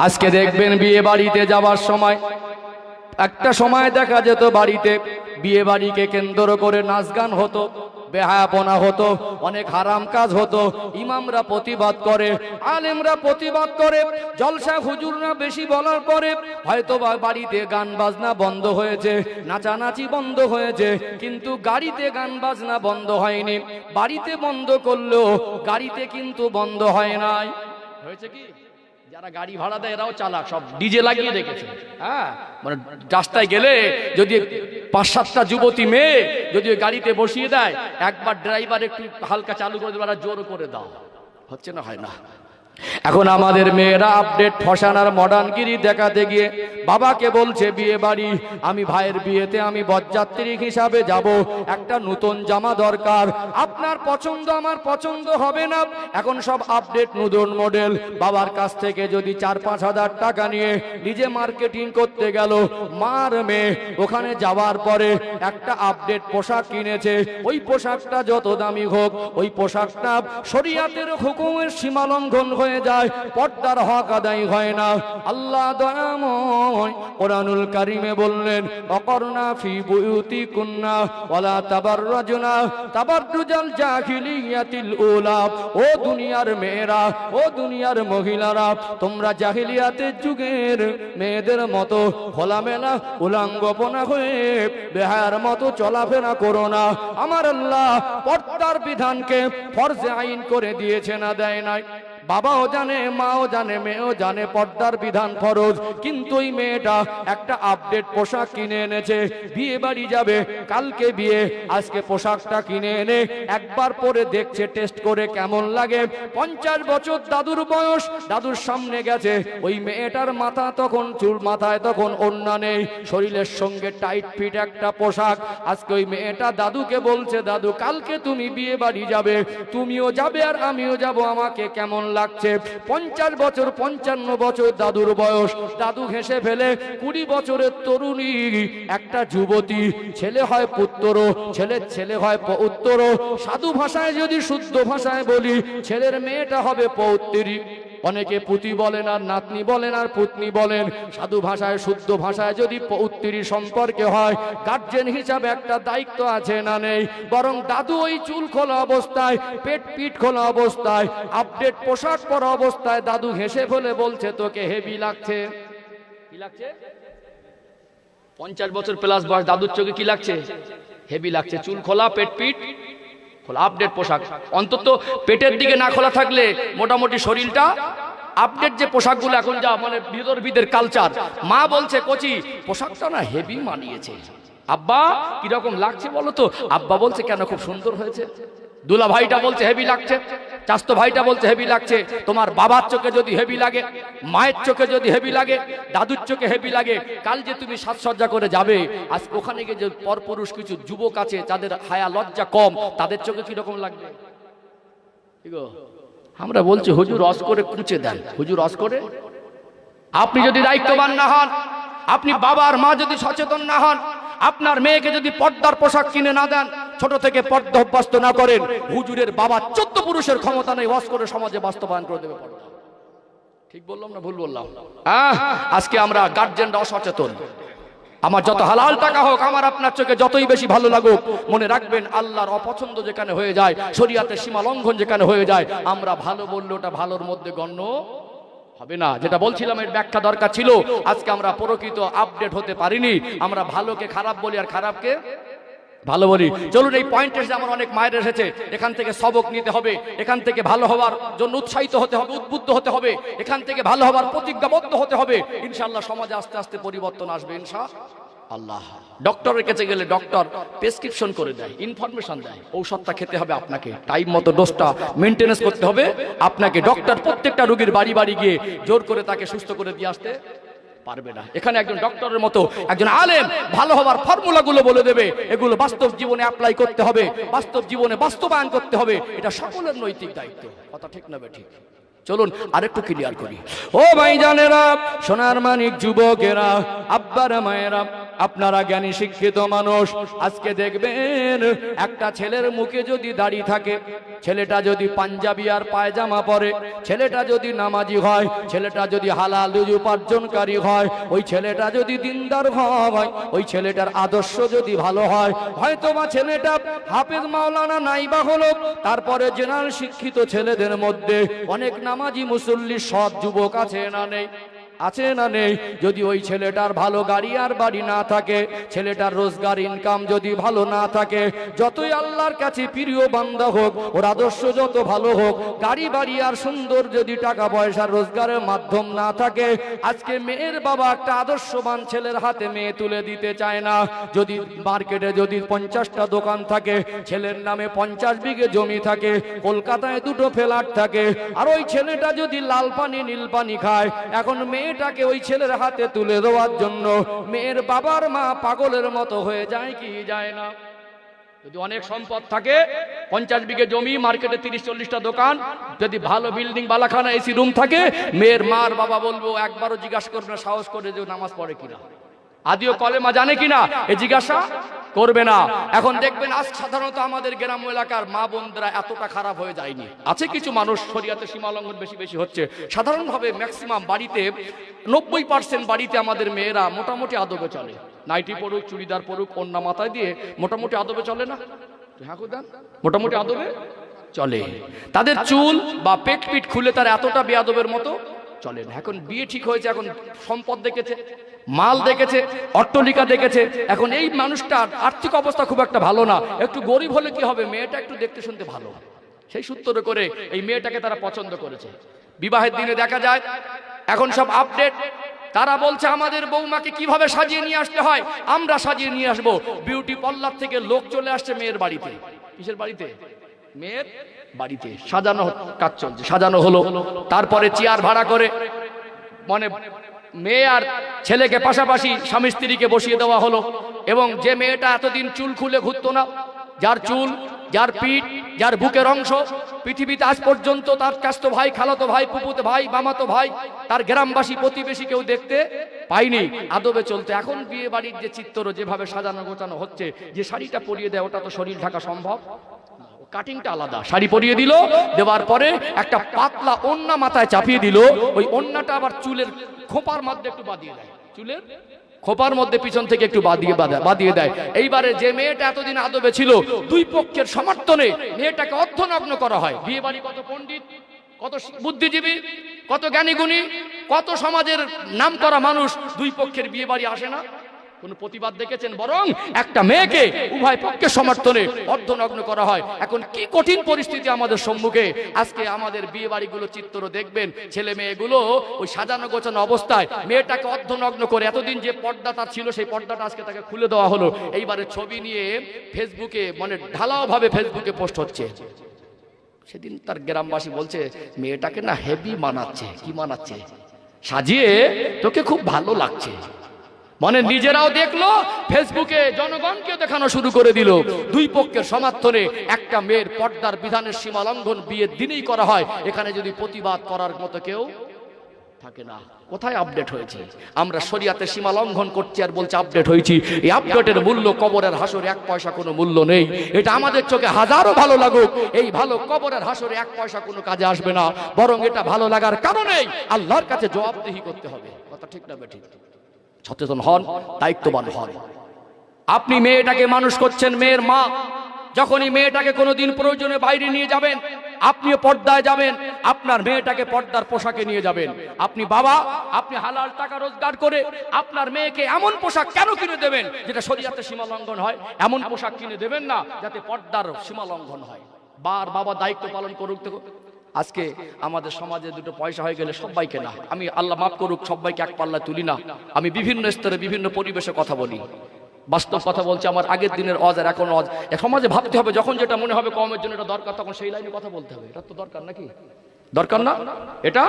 আজকে দেখবেন বিয়ে বাড়িতে যাওয়ার সময়, একটা সময় দেখা যেত বাড়িতে বিয়ে বাড়িকে কেন্দ্র করে নাচ গান হতো, বেহায়াপনা হতো, অনেক হারাম কাজ হতো। ইমামরা প্রতিবাদ করে, আলেমরা প্রতিবাদ করে, জলসা হুজুররা বেশি বলার পরে হয়তো বাড়িতে গান বাজনা বন্ধ হয়েছে, নাচানাচি বন্ধ হয়েছে, কিন্তু গাড়িতে গান বাজনা বন্ধ হয়নি। বাড়িতে বন্ধ করলেও গাড়িতে কিন্তু বন্ধ হয় নাই। হয়েছে কি, যারা গাড়ি ভাড়া দেয় এরাও চালাক, সব ডিজে লাগিয়ে রেখেছে। হ্যাঁ, মানে রাস্তায় গেলে যদি 5-7টা যুবতী মেয়ে যদি গাড়িতে বসিয়ে দেয়, একবার ড্রাইভার একটু হালকা চালু করে দেবে, জোর করে দাও, হচ্ছে না, হয় না। এখন আমাদের মেয়েরা আপডেট ফ্যাশন আর মডার্নগিরি দেখাতে গিয়ে বাবাকে বলছে বিয়ে বাড়ি, আমি ভাইয়ের বিয়েতে আমি বরযাত্রী হিসাবে যাব, একটা নতুন জামা দরকার, আপনার পছন্দ আমার পছন্দ হবে না। এখন সব আপডেট নতুন মডেল। বাবার কাছ থেকে যদি 4-5 হাজার টাকা নিয়ে নিজে মার্কেটিং করতে গেল, মার মেয়ে ওখানে যাওয়ার পরে একটা আপডেট পোশাক কিনেছে। ওই পোশাকটা যত দামি হোক, ওই পোশাকটা শরীয়তের হুকুমের সীমা লঙ্ঘন হয়ে যায়, পর্দার হক আদায় হয় না। আল্লাহ দয়াময় কোরআনুল কারীমে বললেন, অকরনা ফি বুয়ুতিকুন্না ওয়ালা তাবাররাজনা তাবাররুজাল জাহিলিয়াতিল উলা। ও দুনিয়ার মেয়েরা, ও দুনিয়ার মহিলারা, তোমরা জাহিলিয়াতের যুগের মেয়েদের মতো খোলামেলা উলাঙ্গপনা হয়ে বেহায়ার মতো চলাফেরা করো না। আমার আল্লাহ পর্দার বিধানকে ফরজে আইন করে দিয়েছে, না দেয় নাই? বাবাও জানে, মাও জানে, মেয়েও জানে পর্দার বিধান ফরজ, কিন্তু ওই মেয়েটা একটা আপডেট পোশাক কিনে এনেছে, বিয়ে বাড়ি যাবে, কালকে বিয়ে, আজকে পোশাকটা কিনে এনে একবার পরে দেখছে, টেস্ট করে কেমন লাগে। 50 বছর দাদুর বয়স, দাদুর সামনে গেছে, ওই মেয়েটার মাথা তখন চুল, মাথায় তখন ওড়না নেই, শরীরের সঙ্গে টাইট ফিট একটা পোশাক। আজকে ওই মেয়েটা দাদুকে বলছে, দাদু কালকে তুমি বিয়ে বাড়ি যাবে, তুমিও যাবে আর আমিও যাব, আমাকে কেমন লাগছে? 50 বছর 55 বছর দাদুর বয়স। দাদু ঘেঁষে ফেলে 20 বছরের তরুণী একটা যুবতী, ছেলে হয় পুত্র, ছেলের ছেলে হয় পৌত্র। সাধু ভাষায় যদি শুদ্ধ ভাষায় বলি, ছেলের মেয়েটা হবে পৌত্রী। অনেকে পুতি বলেন আর নাতনি বলেন আর পুতনি বলেন। সাধু ভাষায় শুদ্ধ ভাষায় যদি পৌত্রী সম্পর্কে হয়, গার্জেন হিসাবে একটা দায়িত্ব আছে না নেই? বরং দাদু ওই চুল খোলা অবস্থায়, পেট পিঠ খোলা অবস্থায়, আপডেট পোশাক পরা অবস্থায় দাদু হেসে ফেলে বলছে, তোকে হেভি লাগছে। কি লাগছে? 50 বছর প্লাস বয়স দাদুর চোখে কি লাগছে? হেভি লাগছে। চুল খোলা, পেট পিঠ খোলা, আপডেট পোশাক। অন্তত পেটের দিকে না খোলা থাকলে মোটামুটি শরীরটা আপডেট। যে পোশাকগুলো এখন যা মানে বিদর্ভীদের কালচার, মা বলছে কচি পোশাকটা না হেভি মানিয়েছে। আব্বা কিরকম লাগছে বলো তো? আব্বা বলছে কেন, খুব সুন্দর হয়েছে। দুলা ভাইটা বলছে হেভি লাগছে, চাস্তো ভাইটা বলছে হেভি লাগছে। তোমার বাবার চোখে যদি হেভি লাগে, মায়ের চোখে যদি হেভি লাগে, দাদুর চোখে হেভি লাগে, কাল যে তুমি সাজসজ্জা করে যাবে, আজ ওখানে গিয়ে যে পরপুরুষ কিছু যুবক আছে যাদের হায়া লজ্জা কম, তাদের চোখে কিরকম লাগবে? আমরা বলছি হুজুর রস করে কুচে দেন, হুজুর রস করে। আপনি যদি দায়িত্ববান না হন, আপনি বাবার মা যদি সচেতন না হন, আপনার মেয়েকে যদি পর্দার পোশাক কিনে না দেন, ছোট থেকে পর্দা অভ্যস্ত না করেন, হুজুরের বাবা 14 পুরুষের ক্ষমতা নেই ওয়াজ করে সমাজে বাস্তবায়ন করে দেবে পর্দা। ঠিক বললাম না ভুল বললাম? আজকে আমরা গার্জেনরা অসচেতন। আমার যত হালাল টাকা হোক, আমার আপনার চোখে যতই বেশি ভালো লাগুক, মনে রাখবেন আল্লাহর অপছন্দ যেখানে হয়ে যায়, শরীয়তের সীমা লঙ্ঘন যেখানে হয়ে যায়, আমরা ভালো বললে ওটা ভালোর মধ্যে গণ্য হবে না। যেটা বলছিলাম এর ব্যাখ্যা দরকার ছিল। আজকে আমরা প্রকৃত আপডেট হতে পারিনি, আমরা ভালোকে খারাপ বলি আর খারাপকে ভালো বলি। চলুন এই পয়েন্টে এসে আমার অনেক মায়ের এসেছে, এখান থেকে সবক নিতে হবে, এখান থেকে ভালো হওয়ার জন্য উৎসাহিত হতে হবে, উদ্বুদ্ধ হতে হবে, এখান থেকে ভালো হওয়ার প্রতিজ্ঞাবদ্ধ হতে হবে। ইনশাআল্লাহ সমাজে আস্তে আস্তে পরিবর্তন আসবে ইনশাআল্লাহ। ডক্টরের কাছে গেলে ডক্টর প্রেসক্রিপশন করে দেয়, ইনফরমেশন দেয়, ঔষধটা খেতে হবে আপনাকে, টাইম মতো ডোজটা মেনটেনেন্স করতে হবে আপনাকে। ডক্টর প্রত্যেকটা রোগীর বাড়ি বাড়ি গিয়ে জোর করে তাকে সুস্থ করে দিয়ে আসতে পারবে না। এখানে একজন ডক্টরের মতো একজন আলেম ভালো হবার ফর্মুলাগুলো বলে দেবে, এগুলো বাস্তব জীবনে অ্যাপ্লাই করতে হবে, বাস্তব জীবনে বাস্তবায়ন করতে হবে। এটা সকলের নৈতিক দায়িত্ব। কথা ঠিক না ঠিক? চলুন আরেকটু ক্লিয়ার করি। ও ভাইজানেরা, সোনার মানিক যুবকেরা, আব্বারা মায়েরা, আপনারা জ্ঞানী শিক্ষিত মানুষ, আজকে দেখবেন একটা ছেলের মুখে যদি দাড়ি থাকে, ছেলেটা যদি পাঞ্জাবি আর পায়জামা পরে, ছেলেটা যদি নামাজি হয়, ছেলেটা যদি হালাল রুজি উপার্জনকারী হয়, ওই ছেলেটা যদি দিনদার হয়, ওই ছেলেটার আদর্শ যদি ভালো হয়, হয়তোবা ছেলেটা হাফেজ মাওলানা নাইবা হলো, তারপরে জেনারেল শিক্ষিত ছেলেদের মধ্যে অনেক নামাজি মুসল্লি সৎ যুবক আছে না নেই? আছে না নেই? যদি ওই ছেলেটার ভালো গাড়ি আর বাড়ি না থাকে, ছেলেটার রোজগার ইনকাম যদি ভালো না থাকে, যতই আল্লাহর কাছে প্রিয় বান্দা হোক, ওর আদর্শ যত ভালো হোক, গাড়ি বাড়ি আর সুন্দর যদি টাকা পয়সার রোজগারের মাধ্যম না থাকে, আজকে মেয়ের বাবা একটা আদর্শবান ছেলের হাতে মেয়ে তুলে দিতে চায় না। যদি মার্কেটে যদি 50টা দোকান থাকে, ছেলের নামে 50 বিঘে জমি থাকে, কলকাতায় 2টো ফ্ল্যাট থাকে, আর ওই ছেলেটা যদি লাল পানি নীল পানি খায়, এখন মেয়েটাকে ওই ছেলের হাতে তুলে দেওয়ার জন্য মেয়ের বাবার মা পাগলের মতো হয়ে যায় কি যায় না? যদি অনেক সম্পদ থাকে, 50 বিঘে জমি, মার্কেটে 30-40টা দোকান, যদি ভালো বিল্ডিং বালাখানা এসি রুম থাকে, মেয়ের মার বাবা বলবো একবারও জিজ্ঞাসা করবে না সাহস করে যে নামাজ পড়ে কিনা, আদিও কলেমা জানে কিনা, এ জিজ্ঞাসা করবে না। এখন দেখবেন আজ সাধারণত আমাদের গ্রাম এলাকার মা বোনরা এতটা খারাপ হয়ে যায়নি। আছে কিছু মানুষ শরীয়তের সীমা লঙ্ঘন বেশি বেশি হচ্ছে, সাধারণভাবে ম্যাক্সিমাম বাড়িতে 90% বাড়িতে আমাদের মেয়েরা মোটামুটি আদবে চলে। নাইটি পড়ুক, চুড়িদার পড়ুক, ওড়না মাথায় দিয়ে মোটামুটি আদবে চলে না? হ্যাঁ, মোটামুটি আদবে চলে। তাদের চুল বা পেট পিট খুলে তার এতটা বেয়াদবের মতো চলে না। এখন বিয়ে ঠিক হয়েছে, এখন সম্পদ দেখেছে, মাল দেখেছে, অট্টালিকা দেখেছে, এখন এই মানুষটার আর্থিক অবস্থা খুব একটা ভালো না, একটু গরিব হলে কি হবে, মেয়েটা একটু দেখতে শুনতে ভালো, সেই সূত্র করে এই মেয়েটাকে তারা পছন্দ করেছে। বিবাহের দিনে দেখা যায় এখন সব আপডেট, তারা বলছে আমাদের বৌমাকে কিভাবে সাজিয়ে নিয়ে আসতে হয়, আমরা সাজিয়ে নিয়ে আসবো। বিউটি পার্লার থেকে লোক চলে আসছে মেয়ের বাড়িতে। কিসের বাড়িতে? মেয়ের বাড়িতে সাজানো কাজ চলছে, সাজানো হলো, তারপরে চেয়ার ভাড়া করে মানে মেয়ে আর ছেলেকে পাশাপাশি স্বামী স্ত্রীকে বসিয়ে দেওয়া হলো। এবং যে মেয়েটা এতদিন চুল খুলে ঘুরতো না, যার চুল, যার পিঠ, যার বুকের অংশ পৃথিবীতে আজ পর্যন্ত তার কাস্ত ভাই, খালাতো ভাই, ফুফুতো ভাই, মামাতো ভাই, তার গ্রামবাসী প্রতিবেশী কেউ দেখতে পাইনি, আদবে চলতে। এখন বিয়ে বাড়ির যে চিত্র যেভাবে সাজানো গোছানো হচ্ছে, যে শাড়িটা পরিয়ে দেয় ওটা তো শরীর ঢাকা সম্ভব, কাটিংটা আলাদা, শাড়ি পরিয়ে দিল, দেওয়ার পরে একটা পাতলা ওড়না মাথায় চাপিয়ে দিল, ওই ওড়নাটা আবার চুলের খোপার মধ্যে একটু বাঁধিয়ে দেয়, চুলের খোপার মধ্যে পিছন থেকে একটু বাঁধিয়ে দেয়। এইবারে যে মেয়েটা এতদিন আদবে ছিল, দুই পক্ষের সমর্থনে মেয়েটাকে অর্ধনগ্ন করা হয়। বিয়ে বাড়ি কত পণ্ডিত, কত বুদ্ধিজীবী, কত জ্ঞানীগুণী, কত সমাজের নাম করা মানুষ, দুই পক্ষের বিয়ে বাড়ি আসে না, কোন প্রতিবাদ দেখেছেন? বরং একটা মেয়েকে উভয় পক্ষের সমর্থনে অর্ধনগ্ন করা হয়। এখন কি কঠিন পরিস্থিতি আমাদের সম্মুখে। আজকে আমাদের বিয়ে বাড়িগুলো চিত্র দেখবেন, ছেলে মেয়েগুলো ওই সাজানো গোছানো অবস্থায় মেয়েটাকে অর্ধনগ্ন করে, এতদিন যে পর্দা তার ছিল সেই পর্দাটা আজকে তাকে খুলে দেওয়া হলো। এইবারে ছবি নিয়ে ফেসবুকে মানে ঢালাও ভাবে ফেসবুকে পোস্ট হচ্ছে। সেদিন তার গ্রামবাসী বলছে মেয়েটাকে না হেভি মানাচ্ছে। কি মানাচ্ছে? সাজিয়ে তোকে খুব ভালো লাগছে, মানে নিজেরাও দেখলো, ফেসবুকে জনগণকে দেখানো শুরু করে দিল। দুই পক্ষের সমর্থনে একটা মেয়ের পর্দার বিধানের সীমা লঙ্ঘন বিয়ের দিনেই করা হয়। এখানে যদি প্রতিবাদ করার মতো কেউ থাকে না। কোথায় আপডেট হয়েছে? আমরা শরিয়াতের সীমা লঙ্ঘন করছি আর বলছি আপডেট হয়েছি। এই আপডেটের মূল্য কবরের হাসরে 1 পয়সা কোনো মূল্য নেই। এটা আমাদের চোখে হাজারো ভালো লাগুক, এই ভালো কবরের হাসরে 1 পয়সা কোনো কাজে আসবে না। বরং এটা ভালো লাগার কারণেই আল্লাহর কাছে জবাবদিহি করতে হবে। কথা ঠিক না বেঠিক? সচেতন হন, দায়িত্ববান হন। আপনি মেয়েটাকে মানুষ করছেন, মেয়ের মা, যখনই মেয়েটাকে কোনোদিন প্রয়োজনে বাইরে নিয়ে যাবেন, আপনিও পর্দায় যাবেন, আপনার মেয়েটাকে পর্দার পোশাকে নিয়ে যাবেন। আপনি বাবা, আপনি হালাল টাকা রোজগার করে আপনার মেয়েকে এমন পোশাক কেন কিনে দেবেন যেটা শরীয়তের সীমা লঙ্ঘন হয়? এমন পোশাক কিনে দেবেন না যাতে পর্দার সীমা লঙ্ঘন হয়। বাবা দায়িত্ব পালন করুক। আজকে আমাদের সমাজে দুটো পয়সা হয়ে গেলে সবাইকে না, আমি আল্লাহ মাফ করুক, সবাইকে এক পাল্লায় তুলি না। আমি বিভিন্ন স্তরে বিভিন্ন পরিবেশে কথা বলি, বাস্তব কথা বলছি। আমার আগের দিনের অজ আর এখন অজ। সমাজে ভাবতে হবে, যখন যেটা মনে হবে কমের জন্য এটা দরকার, তখন সেই লাইনে কথা বলতে হবে। এটা তো দরকার নাকি? দরকার না? এটা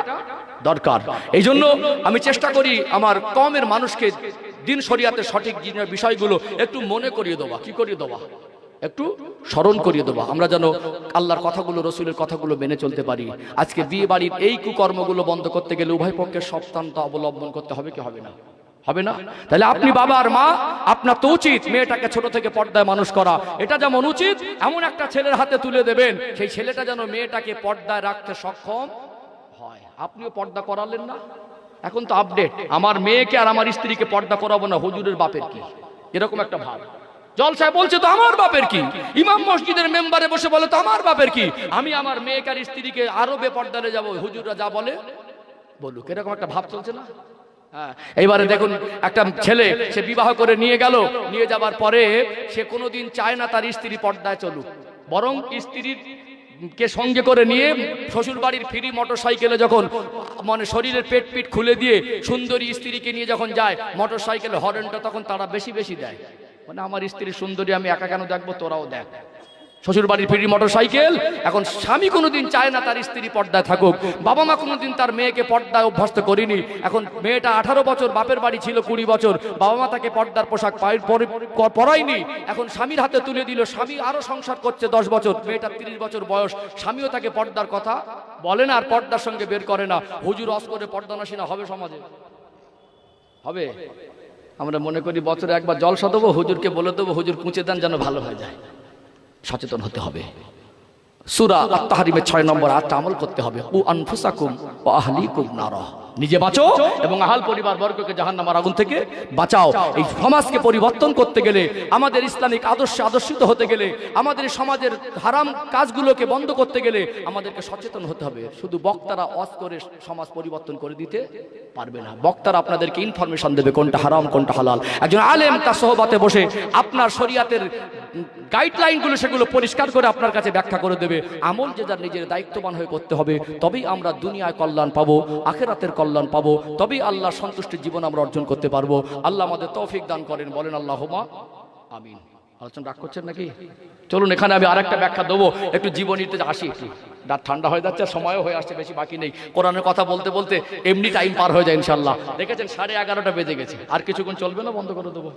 দরকার। এই জন্য আমি চেষ্টা করি আমার কমের মানুষকে দিন শরিয়াতের সঠিক বিষয়গুলো একটু মনে করিয়ে দেওয়া। কি করিয়ে দেওয়া? একটু স্মরণ করিয়ে দেওয়া, আমরা যেন আল্লাহর কথাগুলো, রসুলের কথাগুলো মেনে চলতে পারি। আজকে বিয়ে বাড়ির এই কুকর্মগুলো বন্ধ করতে গেলে উভয় পক্ষের সপ্তাহটা অবলম্বন করতে হবে কি হবে না? হবে না? তাহলে আপনি বাবা আর মা, আপনার তো উচিত মেয়েটাকে ছোট থেকে পর্দায় মানুষ করা। এটা যেমন উচিত, এমন একটা ছেলের হাতে তুলে দেবেন, সেই ছেলেটা যেন মেয়েটাকে পর্দায় রাখতে সক্ষম হয়। আপনিও পর্দা করালেন না, এখন তো আপডেট, আমার মেয়েকে আর আমার স্ত্রীকে পর্দা করাবো না, হুজুরের বাপের কি, এরকম একটা ভাব। জলসায় বলছে তো আমার বাপের কি, ইমাম মসজিদের মেম্বারে বসে বলে তো আমার বাপের কি, আমি আমার মেয়েকে আর স্ত্রীকে আরো বেপর্দারে যাবো, হুজুররা যা বলে বলুক, এরকম একটা ভাব চলছে না? হ্যাঁ, এইবারে দেখুন একটা ছেলে সে বিবাহ করে নিয়ে গেল, নিয়ে যাবার পরে সে কোনোদিন চায় না তার স্ত্রী পর্দায় চলুক, বরং স্ত্রীর কে সঙ্গে করে নিয়ে শ্বশুর বাড়ির ফ্রি মোটর সাইকেলে যখন মানে শরীরের পেট পিট খুলে দিয়ে সুন্দরী স্ত্রীকে নিয়ে যখন যায় মোটর সাইকেলে হর্নটা তখন তারা বেশি বেশি দেয়, মানে আমার স্ত্রী সুন্দরী, আমি একা কেন দেখবো, তোরাও দেখ। শ্বশুর বাড়ির ফ্রি মোটর সাইকেল। এখন স্বামী কোনোদিন চায় না তার স্ত্রী পর্দায় থাকুক, বাবা মা কোনোদিন তার মেয়েকে পর্দায় অভ্যস্ত করিনি। এখন মেয়েটা 18 বছর, বাপের বাড়ি ছিল 20 বছর, বাবা মা তাকে পর্দার পোশাক পরায়নি, এখন স্বামীর হাতে তুলে দিল, স্বামী আরো সংসার করছে 10 বছর, মেয়েটা 30 বছর বয়স, স্বামীও তাকে পর্দার কথা বলে না আর পর্দার সঙ্গে বের করে না। হুজুর অস করে পর্দা নশিনা হবে সমাজে? হবে? আমরা মনে করি বছরে একবার জলসা দেবো, হুজুরকে বলে দেবো হুজুর কুঁচে দেন যেন ভালো হয়ে যায়। সচেতন হতে হবে। সূরা আত-তাহরিমের 6 নম্বর আয়াতটা আমল করতে হবে। উ আনফুসাকুম ওয়া আহলিকুম নারা, নিজে বাঁচো এবং আহাল পরিবার বর্গকে জাহান্নামের আগুন থেকে বাঁচাও। এই সমাজকে পরিবর্তন করতে গেলে, আমাদের ইসলামিক আদর্শে আদর্শিত হতে গেলে, আমাদের সমাজের হারাম কাজগুলোকে বন্ধ করতে গেলে আমাদেরকে সচেতন হতে হবে। শুধু বক্তারা ওয়াজ করে সমাজ পরিবর্তন করে দিতে পারবে না। বক্তারা আপনাদেরকে ইনফরমেশন দেবে কোনটা হারাম কোনটা হালাল। একজন আলেম তার সোহবতে বসে আপনার শরিয়াতের গাইডলাইনগুলো সেগুলো পরিষ্কার করে আপনার কাছে ব্যাখ্যা করে দেবে। আমল যে যার নিজের দায়িত্ববান হয়ে করতে হবে, তবেই আমরা দুনিয়ায় কল্যাণ পাবো, আখিরাতের কল্যাণ পাবো, তবেই আল্লাহর সন্তুষ্টির জীবন আমরা অর্জন করতে পারবো। আল্লাহ আমাদের তৌফিক দান করেন, বলেন আল্লাহুম্মা আমিন। আলোচনা রাগ করছেন নাকি? চলুন এখানে আমি আরেকটা ব্যাখ্যা দেবো, একটু জীবনীতে আসি। দাঁত ঠান্ডা হয়ে যাচ্ছে, সময়ও হয়ে আসছে, বেশি বাকি নেই। কোরআনের কথা বলতে বলতে এমনি টাইম পার হয়ে যায় ইনশাল্লাহ। দেখেছেন 11:30 বেজে গেছে, আর কিছুক্ষণ চলবে না, বন্ধ করে দেবো।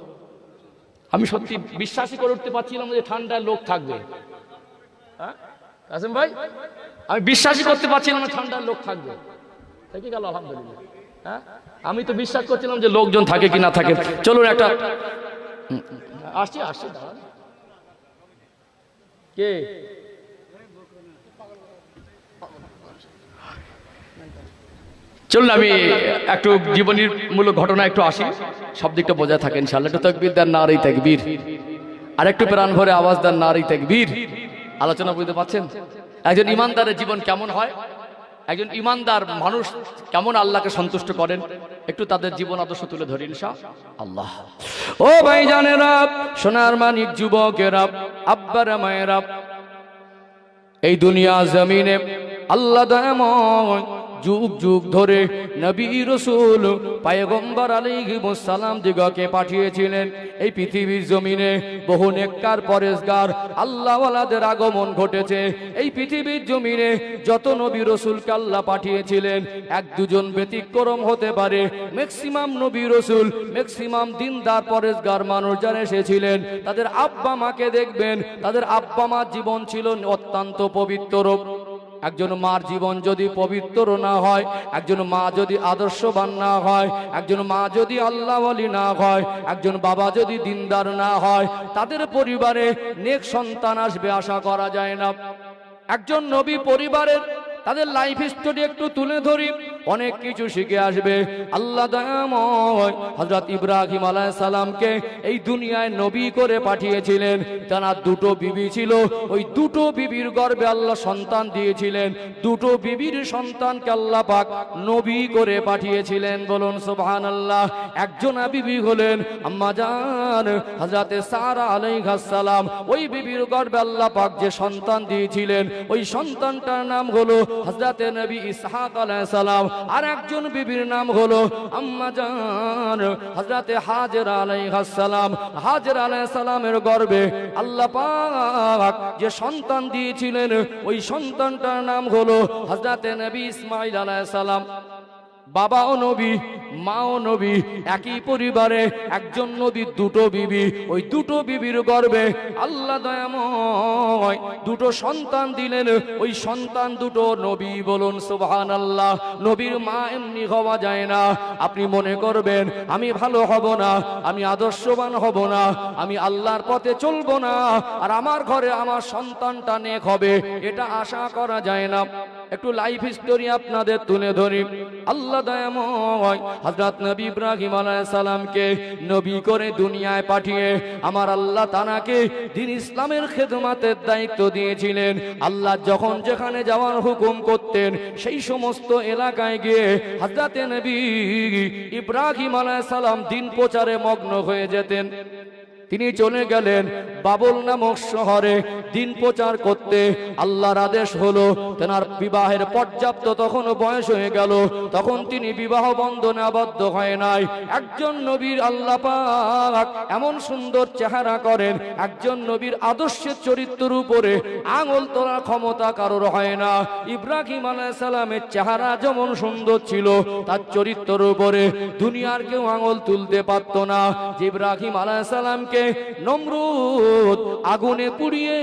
আমি সত্যি বিশ্বাসই করে উঠতে পারছিলাম যে ঠান্ডায় লোক থাকবে। হ্যাঁ কাসেম ভাই, আমি বিশ্বাসই করতে পারছিলাম না ঠান্ডার লোক থাকবে। থেকে গেল আলহামদুলিল্লাহ। হ্যাঁ, আমি তো বিশ্বাস করছিলাম যে লোকজন থাকে কি না থাকে। চলুন একটা আসছি আসছি, দাঁড়ান। কে চলুন আমি একটু জীবনীর মূল ঘটনা একটু আসি, সব দিকটা বোঝা থাকে ইনশাআল্লাহ। একটু তাকবীর দেন, নারে তাকবীর, আর একটু প্রাণ ভরে আওয়াজ দেন, নারে তাকবীর। আলোচনা বুঝতে পারছেন? একজন ইমানদারের জীবন কেমন হয়, একজন ইমানদার মানুষ কেমন আল্লাহকে সন্তুষ্ট করেন, একটু তাদের জীবন আদর্শ তুলে ধরি ইনশাআল্লাহ। ও ভাইজানেরা, সোনার মানিক যুবকেরা, আব্বারা মায়েরা, এই দুনিয়া জমিনে আল্লাহ দয়াময় যুগ যুগ ধরে নবী রাসূল পয়গম্বর আলাইহিস সালাম দিগকে পাঠিয়েছিলেন। এই পৃথিবীর জমিনে বহু নেককার পরেশগার আল্লাহওয়ালাদের আগমন ঘটেছে। এই পৃথিবীর জমিনে যত নবী রাসূলকে আল্লাহ পাঠিয়েছিলেন, এক দুজন ব্যতিক্রম হতে পারে, ম্যাক্সিমাম নবী রাসূল, ম্যাক্সিমাম দিনদার পরেশগার মানুষ যারা এসেছিলেন, তাদের আব্বা মাকে দেখবেন, তাদের আব্বা মার জীবন ছিল অত্যন্ত পবিত্র। একজন মার জীবন যদি পবিত্র না হয়, একজন মা যদি আদর্শবান না হয়, একজন মা যদি আল্লাহ ওয়ালি না হয়, একজন বাবা যদি দিনদার না হয়, তাদের পরিবারে নেক সন্তান আসবে আশা করা যায় না। একজন নবী পরিবারের তাদের লাইফ স্টোরি একটু তুলে ধরি, অনেক কিছু শিখে আসবে। আল্লাহ দয়াময় হযরত ইব্রাহিম আলাইহিস সালামকে এই দুনিয়ায় নবী করে পাঠিয়েছিলেন। তার দুটো বিবি ছিল, ওই দুটো বিবির গর্ভে আল্লাহ সন্তান দিয়েছিলেন। দুটো বিবির সন্তানকে আল্লাহ পাক নবী করে পাঠিয়েছিলেন, বলুন সুবহানাল্লাহ। একজন বিবি হলেন আম্মা জান হযরত সারা আলাইহিস সালাম। ওই বিবির গর্ভে আল্লাহ পাক যে সন্তান দিয়েছিলেন, ওই সন্তানটার নাম হলো হযরত নবী ইসহাক আলাইহিস সালাম। আর একজন বিবির নাম হলো আম্মা জান হযরত হাজেরা আলাইহিস সালাম। হাজেরা আলাইহিস সালামের গর্ভে আল্লাহ পাক যে সন্তান দিয়েছিলেন, ওই সন্তানটার নাম হলো হযরত নবী ইসমাঈল আলাইহিস সালাম। বাবাও নবী, মাও নবী, একই পরিবারে একজন নবীর দুটো বিবি, ওই দুটো বিবির গর্ভে আল্লাহ দয়াময় দুটো সন্তান দিলেন। ওই সন্তান দুটো নবী, বলুন সুবহানাল্লাহ। নবীর মা এমনি হওয়া যায় না। আপনি মনে করবেন আমি ভালো হব না, আমি আদর্শবান হব না, আমি আল্লাহর পথে চলবো না, আর আমার ঘরে আমার সন্তানটা নেক হবে, এটা আশা করা যায় না। একটু লাইফ হিস্টোরি আপনাদের তুলে ধরি। আল্লাহ দয়াময় হযরত নবী ইব্রাহিম আলাইহিস সালামকে নবী করে দুনিয়ায় পাঠিয়ে আমার আল্লাহ তাআলাকে দ্বীন ইসলামের খেদমতের দায়িত্ব দিয়েছিলেন। আল্লাহ যখন যেখানে যাওয়ার হুকুম করতেন সেই সমস্ত এলাকায় গিয়ে হযরত নবী ইব্রাহিম আলাইহিস সালাম দ্বীন প্রচারে মগ্ন হয়ে যেতেন। তিনি চলে গেলেন বাবুল নামক শহরে দ্বীন প্রচার করতে। আল্লাহর আদেশ হলো, তেনার বিবাহের পর্যাপ্ত তখন বয়স হয়ে গেল, তখন তিনি বিবাহ বন্ধনে আবদ্ধ হয় নাই। একজন নবীর আল্লাহ পাক এমন সুন্দর চেহারা করেন, একজন নবীর আদর্শের চরিত্রের উপরে আঙুল তোলার ক্ষমতা কারোর হয় না। ইব্রাহিম আলাইহিস সালামের চেহারা যেমন সুন্দর ছিল, তার চরিত্রের উপরে দুনিয়ার কেউ আঙুল তুলতে পারত না। ইব্রাহিম আলাইহিস সালামকে নমরুদ আগুনে পুড়িয়ে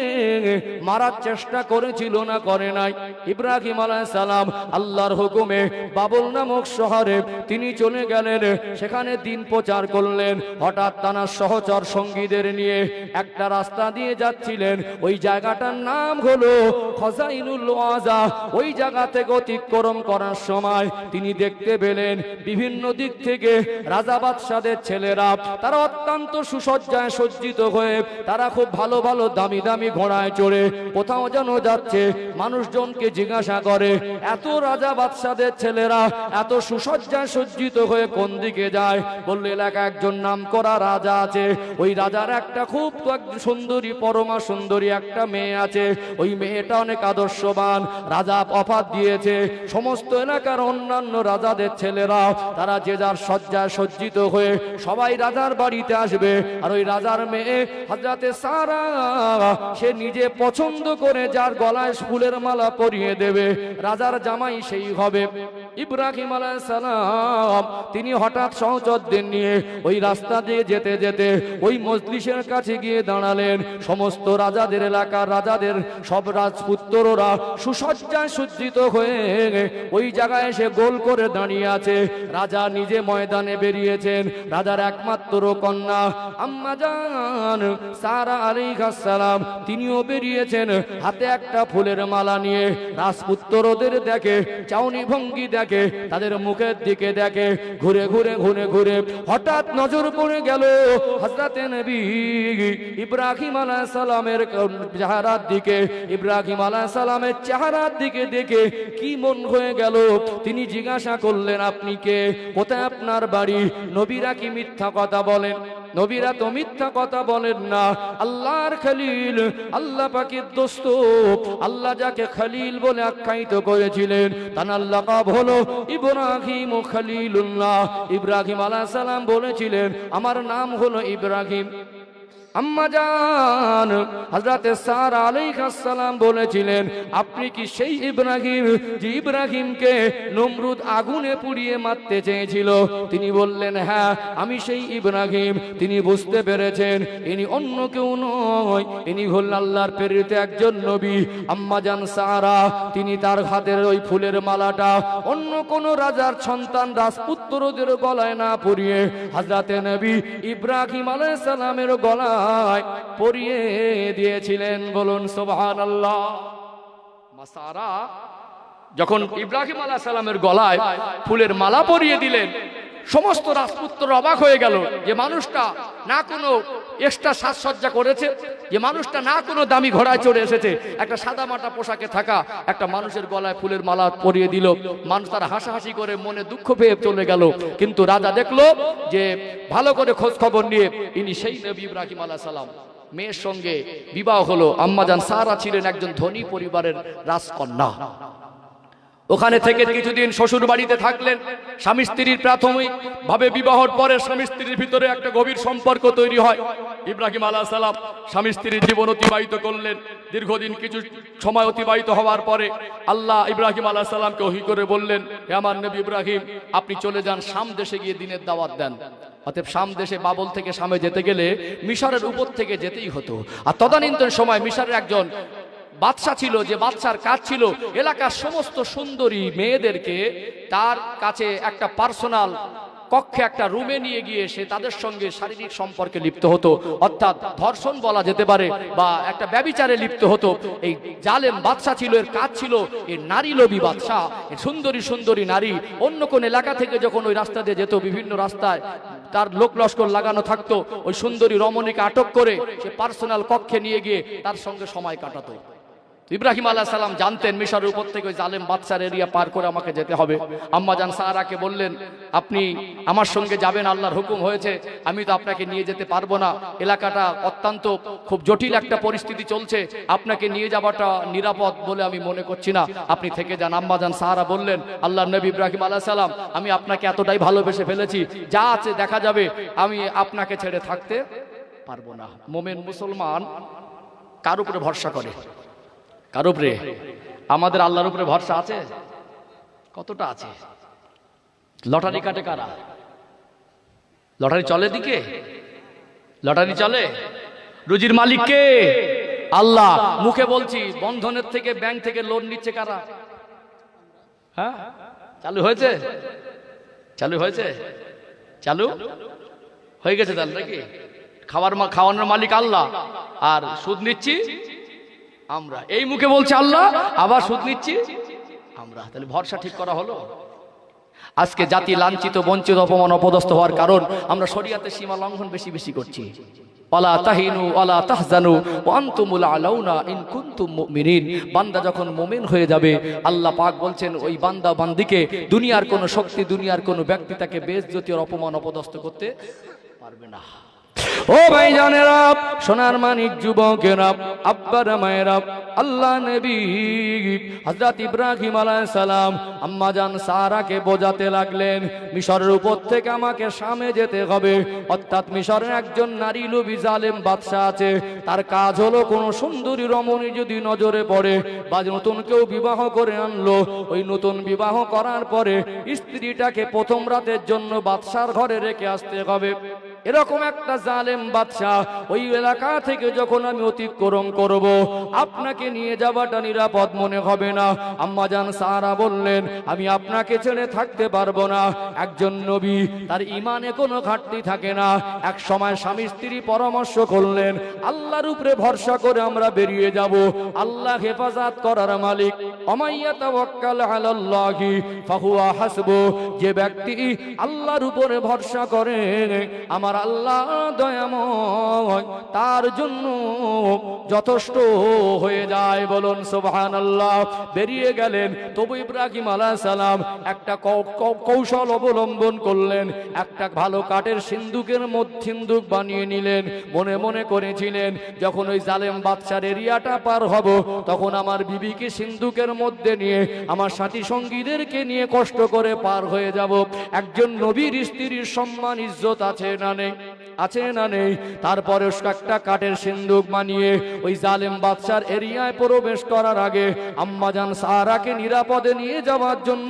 মারার চেষ্টা করেছিল না করে নাই? ইব্রাহিম আলাইহিস সালাম আল্লাহর হুকুমে বাবুল নামক শহরে তিনি চলে গেলেন, সেখানে দ্বীন প্রচার করলেন। হঠাৎ তার সহচর সঙ্গীদের নিয়ে একটা রাস্তা দিয়ে যাচ্ছিলেন। ওই জায়গাটার নাম হলো খজাইনুল ওয়াজা। ওই জায়গা থেকে অতিক্রম করার সময় তিনি দেখতে পেলেন বিভিন্ন দিক থেকে রাজা বাদশাদের ছেলেরা, তারা অত্যন্ত সুসজ্জায় সজ্জিত হয়ে, তারা খুব ভালো ভালো দামি দামি ঘোড়ায় চড়ে কোথাও যেন যাচ্ছে। মানুষজনকে জিজ্ঞাসা করে, এত রাজা বাদশাদের ছেলেরা এত সুসজ্জায় সজ্জিত হয়ে কোন দিকে যায়? বললে, এলাকা একজন নাম করা রাজা আছে, ওই রাজার একটা খুব সুন্দরী, পরমা সুন্দরী একটা মেয়ে আছে। ওই মেয়েটা অনেক আদর্শবান, রাজা অফার দিয়েছে সমস্ত এলাকার অন্যান্য রাজাদের ছেলেরা তারা যে যার সজ্জায় সজ্জিত হয়ে সবাই রাজার বাড়িতে আসবে। আর ওই রাজার মেয়ে হযরতে সারা, সে নিজে পছন্দ করে যার গলায় ফুলের মালা পরিয়ে দেবে, রাজার জামাই সেই হবে। ইব্রাহিম আলাইহিস সালাম তিনি হঠাৎ সহচরদের নিয়ে ওই রাস্তা দিয়ে যেতে যেতে ওই মজলিসের কাছে গিয়ে দাঁড়ালেন। সমস্ত রাজাদের এলাকার রাজাদের সব রাজপুত্ররা সুসজ্জায় সজ্জিত হয়ে ওই জায়গায় এসে গোল করে দাঁড়িয়ে আছে। রাজা নিজে ময়দানে বেরিয়েছেন, রাজার একমাত্র কন্যা আম্মা জান সারা আলাইহিস সালাম তিনিও বেরিয়েছেন, হাতে একটা ফুলের মালা নিয়ে। রাজপুত্রদের দেখে, চাউনি ভঙ্গি দেখে, তাদের মুখের দিকে দেখে, ঘুরে ঘুরে ঘুরে ঘুরে হঠাৎ নজর পড়ে গেল হযরতে নবী ইব্রাহিম আলাইহিস সালামের চেহারার দিকে। ইব্রাহিম আলাইহিস সালামের চেহারার দিকে দেখে কি মন হয়ে গেল। তিনি জিজ্ঞাসা করলেন, আপনি কে? কোথায় আপনার বাড়ি? নবীরা কি মিথ্যা কথা বলেন? নবীরা তো মিথ্যা কথা বলেন না। আল্লাহর খলিল, আল্লাহ পাকের দোস্ত, আল্লাহ যাকে খলিল বলে আখ্যায়িত করেছিলেন তার লাকাব হলো ইব্রাহিম খলিলুল্লাহ। ইব্রাহিম আলাইহিস সালাম বলেছিলেন, আমার নাম হলো ইব্রাহিম। আম্মা জান হযরতে সারা আলাইহিস সালাম বলেছিলেন, আপনি কি সেই ইব্রাহিম যে ইব্রাহিমকে নমরুদ আগুনে পুড়িয়ে মারতে চেয়েছিল? তিনি বললেন, হ্যাঁ আমি সেই ইব্রাহিম। তিনি বুঝতে পেরেছেন ইনি অন্য কেউ নয়, ইনি হলেন আল্লাহর প্রেরিত একজন নবী। আম্মা জান সারা তিনি তার হাতের ওই ফুলের মালাটা অন্য কোন রাজার সন্তান রাজপুত্রদের গলায় না পরিয়ে হযরতে নবী ইব্রাহিম আলাইহিস সালামের গলায় পরিয়ে দিয়েছিলেন। বলুন সুবহানাল্লাহ। মা সারা যখন ইব্রাহিম আলাইহিস সালামের গলায় ফুলের মালা পরিয়ে দিলেন, সমস্ত রাজপুত্র অবাক হয়ে গেল যে মানুষটা না কোনো এক্সট্রা সাজসজ্জা করেছে, যে মানুষটা না কোনো দামি ঘোড়ায় চড়ে এসেছে, একটা সাদা মাটা পোশাকে থাকা একটা মানুষের গলায় ফুলের মালা পরিয়ে দিল। মানুষ তারা হাসাহাসি করে মনে দুঃখ পেয়ে চলে গেল। কিন্তু রাজা দেখলো যে ভালো করে খোঁজ খবর নিয়ে ইনি সেই নবী ইব্রাহিম আলাইহিস সালাম। মেয়ের সঙ্গে বিবাহ হলো। আম্মা জান সারা ছিলেন একজন ধনী পরিবারের রাজকন্যা। ওখানে থেকে কিছুদিন শ্বশুর বাড়িতে থাকলেন। স্বামী স্ত্রীর প্রাথমিক ভাবে বিবাহর পরে স্বামী স্ত্রীর ভিতরে একটা গভীর সম্পর্ক তৈরি হয়। ইব্রাহিম আলাইহিস সালাম স্বামী স্ত্রীর জীবন অতিবাহিত করলেন। দীর্ঘদিন কিছু সময় অতিবাহিত হওয়ার পরে আল্লাহ ইব্রাহিম আলাইহিস সালামকে ওহী করে বললেন, হে আমার নবী ইব্রাহিম, আপনি চলে যান শাম দেশে গিয়ে দ্বীনের দাওয়াত দেন। অতএব শাম দেশে বাবল থেকে শামে যেতে গেলে মিশরের উপর থেকে যেতেই হতো। আর তদানীন্তন সময় মিশরের একজন বাদশা ছিল, যে বাদশার কাজ ছিল এলাকার সমস্ত সুন্দরী মেয়েদেরকে তার কাছে একটা পার্সোনাল কক্ষে, একটা রুমে নিয়ে গিয়ে সে তাদের সঙ্গে শারীরিক সম্পর্কে লিপ্ত হতো, অর্থাৎ ধর্ষণ বলা যেতে পারে, বা একটা ব্যভিচারে লিপ্ত হতো। এই জালেম বাদশা ছিল, এর কাজ ছিল এই নারী লোভী বাদশা, সুন্দরী সুন্দরী নারী অন্য কোন এলাকা থেকে যখন ওই রাস্তা দিয়ে যেত, বিভিন্ন রাস্তায় তার লোক লস্কর লাগানো থাকতো, ওই সুন্দরী রমণীকে আটক করে সে পার্সোনাল কক্ষে নিয়ে গিয়ে তার সঙ্গে সময় কাটাতো। ইব্রাহিম আলাইহিস সালাম জানতেন মিশরের উপর থেকে ওই জালেম বাদশার এরিয়া পার করে আমাকে যেতে হবে। আম্মা জান সারাকে বললেন, আপনি আমার সঙ্গে যাবেন, আল্লাহর হুকুম হয়েছে, আমি তো আপনাকে নিয়ে যেতে পারবো না, এলাকাটা অত্যন্ত খুব জটিল একটা পরিস্থিতি চলছে, আপনাকে নিয়ে যাওয়াটা নিরাপদ বলে আমি মনে করছি না, আপনি থেকে যান। আম্মা জান সারা বললেন, আল্লাহর নবী ইব্রাহিম আলাইহিস সালাম, আমি আপনাকে এতটাই ভালোবেসে ফেলেছি, যা আছে দেখা যাবে, আমি আপনাকে ছেড়ে থাকতে পারবো না। মোমেন মুসলমান কার উপরে ভরসা করে? কার উপরে? আমাদের আল্লাহর উপরে ভরসা আছে? কতটা আছে? লটারি কাটে কারা? লটারি চলে দিকে? লটারি চলে? রুজির মালিক কে? আল্লাহ। মুখে বলছি, বন্ধনের থেকে, ব্যাংক থেকে লোন নিচ্ছে কারা? হ্যাঁ, চালু হয়েছে? চালু হয়েছে? চালু হয়ে গেছে তাহলে নাকি? খাওয়ানোর মালিক আল্লাহ, আর সুদ নিচ্ছি আমরা। এই মুখে বলছে আল্লাহ, আবার সুদ নিচ্ছি আমরা। তাহলে ভরসা ঠিক করা হলো? আজকে জাতি লাঞ্ছিত, বঞ্চিত, অপমান, অপদস্থ হওয়ার কারণ আমরা শরীয়তের সীমা লঙ্ঘন বেশি বেশি করছি। ওয়ালা তাহিনু ওয়ালা তাহজানু ওয়া আনতুমুল আলাউনা ইন কুনতুম মুমিনিন। বান্দা যখন মুমিন হয়ে যাবে, আল্লাহ পাক বলছেন ওই বান্দা বান্দিকে দুনিয়ার কোনো শক্তি, দুনিয়ার কোনো ব্যক্তি তাকে বেইজ্জতি আর অপমান অপদস্থ করতে পারবে না। ও ভাইজানেরা, সোনার মানিক যুবকেরা, আব্বারা মায়েরা, আল্লাহ নবী হযরত ইব্রাহিম আলাইহিস সালাম আম্মা জান সারাকে বোঝাতে লাগলেন, মিশরের উপর থেকে আমাকে শামে যেতে হবে, অর্থাৎ মিশরের একজন নারী লোভী জালেম বাদশা আছে, তার কাজ হলো কোন সুন্দরী রমণী যদি নজরে পড়ে বা নতুন কেউ বিবাহ করে আনলো, ওই নতুন বিবাহ করার পরে স্ত্রীটাকে প্রথম রাতের জন্য বাদশার ঘরে রেখে আসতে হবে। এরকম একটা জালেম বাদশা ওই এলাকা থেকে যখন আমি অতিক্রম করব, আপনাকে নিয়ে যাওয়াটা নিরাপদ মনে হবে না। আম্মা জান সারা বললেন, আমি আপনাকে ছেড়ে থাকতে পারবো না। একজন নবী, তার ইমানে কোনো ঘাটতি থাকে না। এক সময় স্বামী স্ত্রী পরামর্শ করলেন, আল্লাহর উপরে ভরসা করে আমরা বেরিয়ে যাব, আল্লাহ হেফাজত করার মালিক। ওমাইয়া তাওয়াক্কাল আলাল্লাহি ফাহুয়া হাসবু। যে ব্যক্তি আল্লাহর উপরে ভরসা করে, আমার আল্লাহ দয়াময়, তার জন্য যথেষ্ট হয়ে যায়। বলুন সুবহানাল্লাহ। বেরিয়ে গেলেন। তবু ইব্রাহিম আলাইহিস সালাম একটা কৌশল অবলম্বন করলেন। একটা ভালো কাঠের সিন্দুকের মধ্যে সিন্দুক বানিয়ে নিলেন। মনে মনে করেছিলেন, যখন ওই জালেম বাদশার এরিয়াটা পার হব, তখন আমার বিবিকে সিন্দুকের মধ্যে নিয়ে আমার সাথী সঙ্গীদেরকে নিয়ে কষ্ট করে পার হয়ে যাব। একজন নবীর স্ত্রীর সম্মান ইজ্জত আছে না নেই? আছে না নেই? তারপরে একটা কাঠের সিন্দুক বানিয়ে ওই জালেম বাদশার এরিয়ায় প্রবেশ করার আগে আম্মা জান সারাকে নিরাপদে নিয়ে যাওয়ার জন্য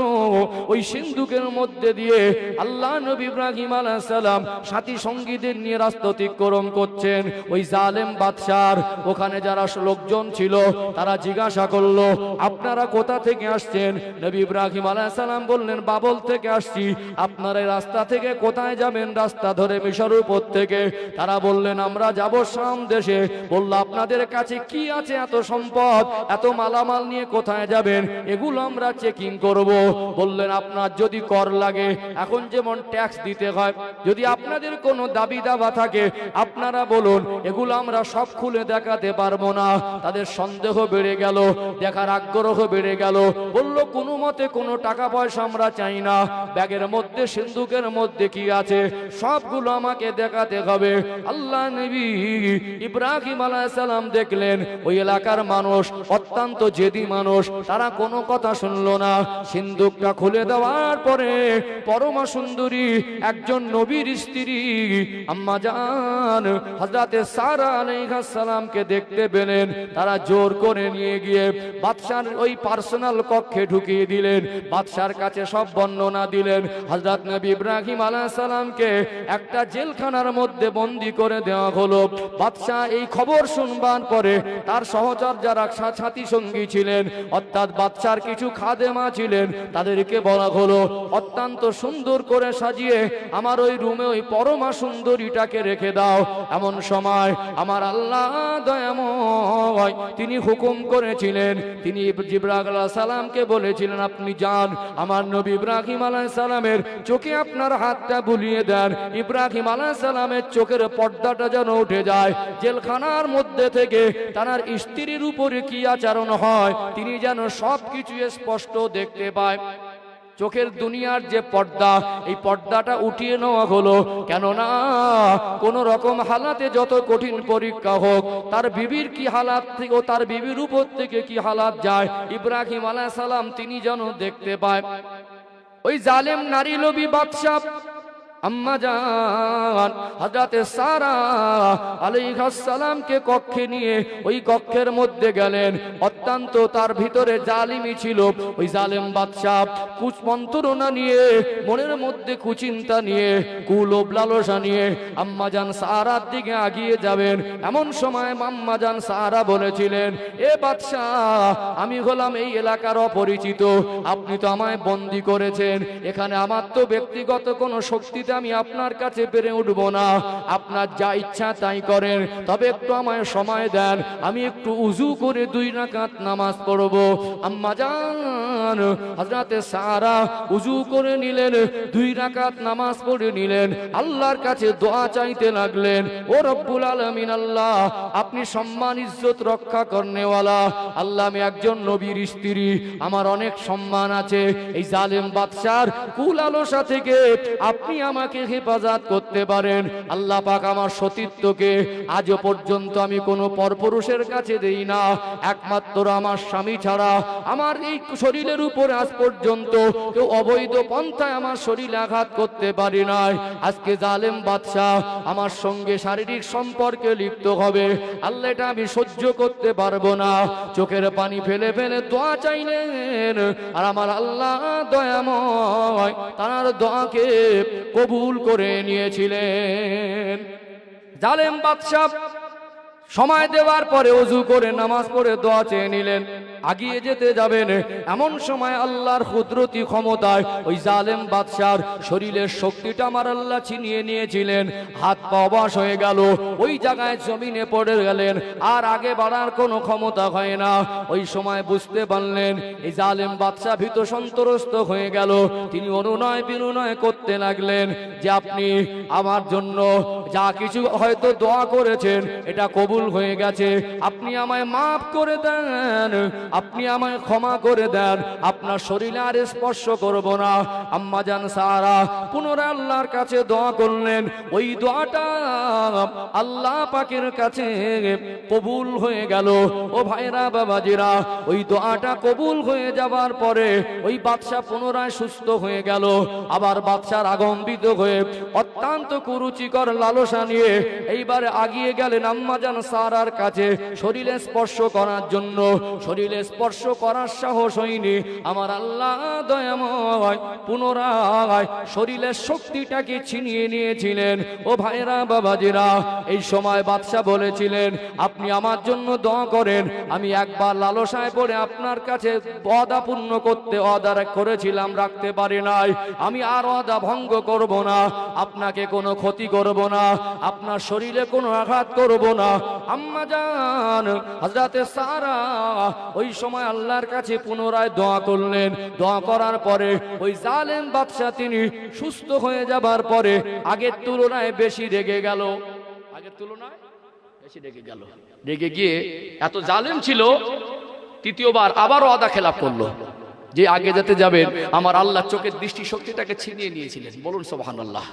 ওই সিন্দুকের মধ্যে দিয়ে আল্লাহ নবী ইব্রাহিম আলাইহিস সালাম সাথী সঙ্গীদের নিয়ে রাস্তা অতিক্রম করছেন। ওই জালেম বাদশার ওখানে যারা লোকজন ছিল, তারা জিজ্ঞাসা করলো, আপনারা কোথা থেকে আসছেন? নবী ইব্রাহিম আলাইহিস সালাম বললেন, বাবল থেকে আসছি। আপনারা এই রাস্তা থেকে কোথায় যাবেন? রাস্তা ধরে মিশরের উপর থেকে। তারা বললেন, আমরা যাব শাম দেশে। বলল, আপনাদের কাছে কি আছে? এত সম্পদ, এত মালামাল নিয়ে কোথায় যাবেন? এগুলো আমরা চেকিং করব। বললেন, আপনার যদি কর লাগে, এখন যেমন ট্যাক্স দিতে হয়, যদি আপনাদের কোনো দাবি দাবা থাকে আপনারা বলুন, এগুলো আমরা সব খুলে দেখাতে পারবো না। তাদের সন্দেহ বেড়ে গেল, দেখার আগ্রহ বেড়ে গেল। বলল, কোনো মতে কোনো টাকা পয়সা আমরা চাই না, ব্যাগের মধ্যে সিন্দুকের মধ্যে কি আছে সবগুলো আমাকে দেখা তাকাতে হবে। আল্লাহ নবী ইব্রাহিম আলাইহিস সালাম দেখলেন ওই এলাকার মানুষ অত্যন্ত জেদি মানুষ, তারা কোনো কথা শুনলো না। সিন্দুকটা খুলে দেওয়ার পরে পরমা সুন্দরী একজন নবীর স্ত্রী আম্মা জান হযরতে সারা আলাইহিস সালামকে দেখতে পেলেন। তারা জোর করে নিয়ে গিয়ে বাদশার ওই পার্সোনাল কক্ষে ঢুকিয়ে দিলেন। বাদশার কাছে সব বর্ণনা দিলেন। হযরত নবী ইব্রাহিম আলাইহিস সালামকে একটা জেলখানার মধ্যে বন্দী করে দেওয়া হলো। বাদশা এই খবর শুনবার পরে তার সহচর যারা সাথী সঙ্গী ছিলেন, অর্থাৎ বাদশার কিছু খাদেমা ছিলেন, তাদেরকে বলা হলো অত্যন্ত সুন্দর করে সাজিয়ে আমার ওই রুমে ওই পরমা সুন্দরীটাকে রেখে দাও। এমন সময় আমার আল্লাহ দয়াময় তিনি হুকুম করেছিলেন, তিনি জিবরাইল আলাইহিস সালামকে বলেছিলেন আপনি যান আমার নবী ইব্রাহিম আলাইহিস সালামের চোখে আপনার হাতটা বুলিয়ে দেন। ইব্রাহিম আলাইহিস সালামের চোখের পর্দাটা যেন উঠে যায়। জেলখানার মধ্যে থেকে তার স্ত্রীর উপরে কি আচরণ হয় তিনি যেন সবকিছু স্পষ্ট দেখতে পায়। চোখের দুনিয়ার যে পর্দা, এই পর্দাটা উঠিয়ে নেওয়া হলো। কেননা কোন রকম হালাতে যত কঠিন পরীক্ষা হোক, তার বিবির কি হালাত থেকে, তার বিবির উপর থেকে কি হালাত যায়, ইব্রাহিম আলাইহিস সালাম তিনি যেন দেখতে পায়। ওই জালেম নারী লোভী বাদশা আম্মা জান হযরতে সারা আলাইহিস সালামকে কক্ষে নিয়ে ওই কক্ষের মধ্যে গেলেন। অত্যন্ত তার ভিতরে জালিমি ছিল। ওই জালেম বাদশা কুমন্ত্রণা নিয়ে, মনের মধ্যে কুচিন্তা নিয়ে, কুলোভ লালসা নিয়ে আম্মা জান সারার দিকে এগিয়ে যাবেন। এমন সময় আম্মা জান সারা বলেছিলেন, এ বাদশা আমি হলাম এই এলাকার অপরিচিত, আপনি তো আমায় বন্দী করেছেন, এখানে আমার তো ব্যক্তিগত কোনো শক্তিতে আমি আপনার কাছে পেরে উঠব না, আপনার যা ইচ্ছা তাই করেন, তবে একটু আমায় সময় দেন, আমি একটু উযু করে 2 রাকাত নামাজ পড়ব। আম্মা জান হযরতে সারা উযু করে নিলেন, 2 রাকাত নামাজ পড়ে নিলেন, আল্লাহর কাছে দোয়া চাইতে লাগলেন, ও রব্বুল আলামিন আল্লাহ আপনি সম্মান ইজ্জত রক্ষা করনেওয়ালা, আল্লাহ আমি একজন নবীর স্ত্রী, আমার অনেক সম্মান আছে, এই জালেম বাদশার কুলালসা থেকে আপনি আমাকে হেফাজত করতে পারেন। আল্লাহ পাক আমার সতীত্বকে আজও পর্যন্ত আমি কোনো পরপুরুষের কাছে দেই না, একমাত্র আমার স্বামী ছাড়া আমার এই শরীরের উপর আজ পর্যন্ত কেউ অবৈধ পন্থায় আমার শরীরে আঘাত করতে পারে নাই। আজকে জালেম বাদশাহ আমার সঙ্গে শারীরিক সম্পর্কে লিপ্ত হবে, আল্লাহ এটা আমি সহ্য করতে পারবো না। চোখের পানি ফেলে ফেলে দোয়া চাইলেন, আর আমার আল্লাহ দয়াময় তার দোয়াকে কবুল করে নিয়েছিলেন। জালেম বাদশা সময় দেওয়ার পরে ওযু করে নামাজ পড়ে দোয়া চেয়ে নিলেন, আগিয়ে যেতে যাবেন। এমন সময় আল্লাহর কুদরতি ক্ষমতায় ওই জালেম বাদশার শরীরের শক্তিটা আমার আল্লাহ ছিনিয়ে নিয়েছিলেন, হাত পা অবশ হয়ে গেল, ওই জায়গায় জমিনে পড়ে গেলেন, আর আগে বাড়ার কোনো ক্ষমতা হয় না। ওই সময় বুঝতে পারলেন এই জালেম বাদশা ভীত সন্ত্রস্ত হয়ে গেল। তিনি অনুনয় বিনয় করতে লাগলেন যে আপনি আমার জন্য যা কিছু হয়তো দোয়া করেছেন এটা কবুল হয়ে গেছে, আপনি আমায় মাফ করে দেন, আপনি আমায় ক্ষমা করে দেন, আপনার শরীরে আর স্পর্শ করব না। আম্মা জান সারা পুনরায় আল্লাহর কাছে দোয়া করলেন, ওই দোয়াটা আল্লাহ পাকের কাছে কবুল হয়ে গেল। ও ভাইরা বাবাজিরা, ওই দোয়াটা কবুল হয়ে যাবার পরে ওই বাদশা পুনরায় সুস্থ হয়ে গেল। আবার বাদশার আগম্বিত হয়ে অত্যন্ত কুরুচিকর লালসা নিয়ে এইবারে আগিয়ে গেলেন আম্মা জান সারার কাছে শরীরে স্পর্শ করার জন্য। শরীরে স্পর্শ করার সাহস হয়নি, আমার আল্লাহ দয়াময় পুনরায় শরীরের শক্তিটাকে ছিনিয়ে নিয়েছিলেন। ও ভাইরা বাবাজিরা, এই সময় বাদশা বলেছিলেন আপনি আমার জন্য দোয়া করেন, আমি একবার লালসায় পড়ে আপনার কাছে ওয়াদা পূর্ণ করতে ওয়াদা করেছিলাম, রাখতে পারি নাই, আমি আর ওয়াদা ভঙ্গ করব না, আপনাকে কোনো ক্ষতি করব না, আপনার শরীরে কোনো আঘাত করব না। আম্মা জান হযরতে সারা ওই সময় আল্লাহর কাছে পুনরায় দোয়া করলেন। দোয়া করার পরে ওই জালেম বাদশা তিনি সুস্থ হয়ে যাবার পরে আগের তুলনায় বেশি রেগে গেল, আগের তুলনায় বেশি রেগে গেল। রেগে গিয়ে এত জালেম ছিল, তৃতীয়বার আবারও ওয়াদা খেলাপ করলো যে আগে যেতে যাবেন, আমার আল্লাহ চোখের দৃষ্টি শক্তিটাকে ছিনিয়ে নিয়েছিলেন। বলুন সুবহানাল্লাহ।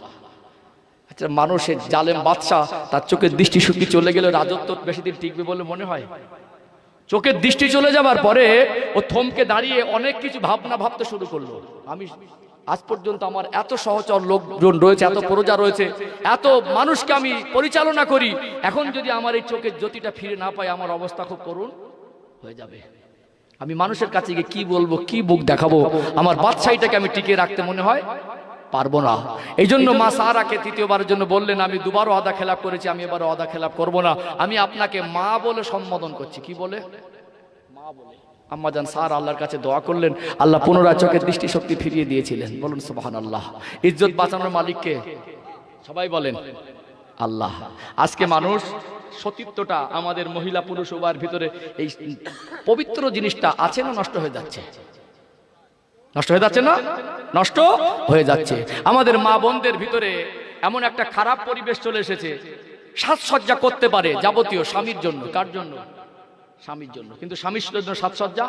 আচ্ছা, মানুষের জালেম বাদশাহ, তার চোখের দৃষ্টিশক্তি চলে গেলে রাজত্ব বেশি দিন টিকবে বলে মনে হয়? চোখের দৃষ্টি চলে যাবার পরে ও থমকে দাঁড়িয়ে অনেক কিছু ভাবনা ভাবতে শুরু করলো। আমি আজ পর্যন্ত আমার এত সহচর লোকজন রয়েছে, এত প্রজা রয়েছে, এত মানুষকে আমি পরিচালনা করি, এখন যদি আমার এই চোখের জ্যোতিটা ফিরে না পাই, আমার অবস্থা খুব করুণ হয়ে যাবে। আমি মানুষের কাছে গিয়ে কি বলবো, কি বুক দেখাবো? আমার বাদশাহীটাকে আমি টিকিয়ে রাখতে মনে হয় পারবো না। এই জন্য মা সারাকে তৃতীয়বারের জন্য বললেন, আমি দুবারও ওয়াদা খেলাপ করেছি, আমি এবারও ওয়াদা খেলাপ করব না। আমি আপনাকে মা বলে সম্বোধন করছি। কি বলে? মা বলে। আম্মাজান সারা আল্লাহর কাছে দোয়া করলেন, আল্লাহ পুনরায় চোখের দৃষ্টিশক্তি ফিরিয়ে দিয়েছিলেন। বলুন সুবহানাল্লাহ। ইজ্জত বাঁচানোর মালিককে সবাই বলেন আল্লাহ। আজকে মানুষ সতীত্বটা আমাদের মহিলা পুরুষ উভয়ের ভিতরে এই পবিত্র জিনিসটা আছে না নষ্ট হয়ে যাচ্ছে? নষ্ট হয়ে যাচ্ছে না? নষ্ট হয়ে যাচ্ছে। আমাদের মা বোনদের ভিতরে এমন একটা খারাপ পরিবেশ চলে এসেছে, সাজসজ্জা করতে পারে যাবতীয় স্বামীর জন্য। কার জন্য? স্বামীর জন্য। কিন্তু স্বামীর জন্য সাজসজ্জা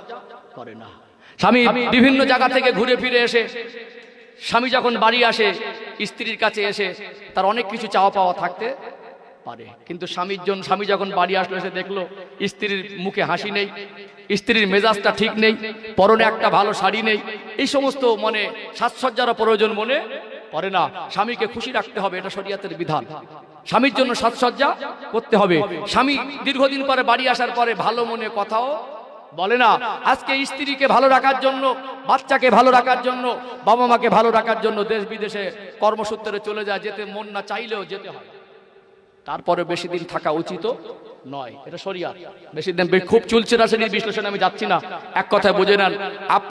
করে না। স্বামী বিভিন্ন জায়গা থেকে ঘুরে ফিরে এসে, স্বামী যখন বাড়ি আসে, স্ত্রীর কাছে এসে তার অনেক কিছু চাওয়া পাওয়া থাকতে পারে, কিন্তু স্বামী যখন বাড়ি আসলো, এসে দেখলো স্ত্রীর মুখে হাসি নেই, স্ত্রীর মেজাজটা ঠিক নেই, পরনে একটা ভালো শাড়ি নেই, এই সমস্ত মনে সাজসজ্জারও প্রয়োজন মনে পড়ে না। স্বামীকে খুশি রাখতে হবে, এটা শরীয়তের বিধান। স্বামীর জন্য সাজসজ্জা করতে হবে। স্বামী দীর্ঘদিন পরে বাড়ি আসার পরে ভালো মনে কথাও বলে না। আজকে স্ত্রীকে ভালো রাখার জন্য, বাচ্চাকে ভালো রাখার জন্য, বাবা মাকে ভালো রাখার জন্য দেশ বিদেশে কর্মসূত্রে চলে যায়, যেতে মন না চাইলেও যেতে হয়। তারপরে বেশি দিন থাকা উচিত নয়, এটা শরিয়াত। বেশি দিন খুব চুলচেরা শ্রেণীর বিশ্লেষণ আমি যাচ্ছি না, এক কথায় বুঝে নেন। আপনি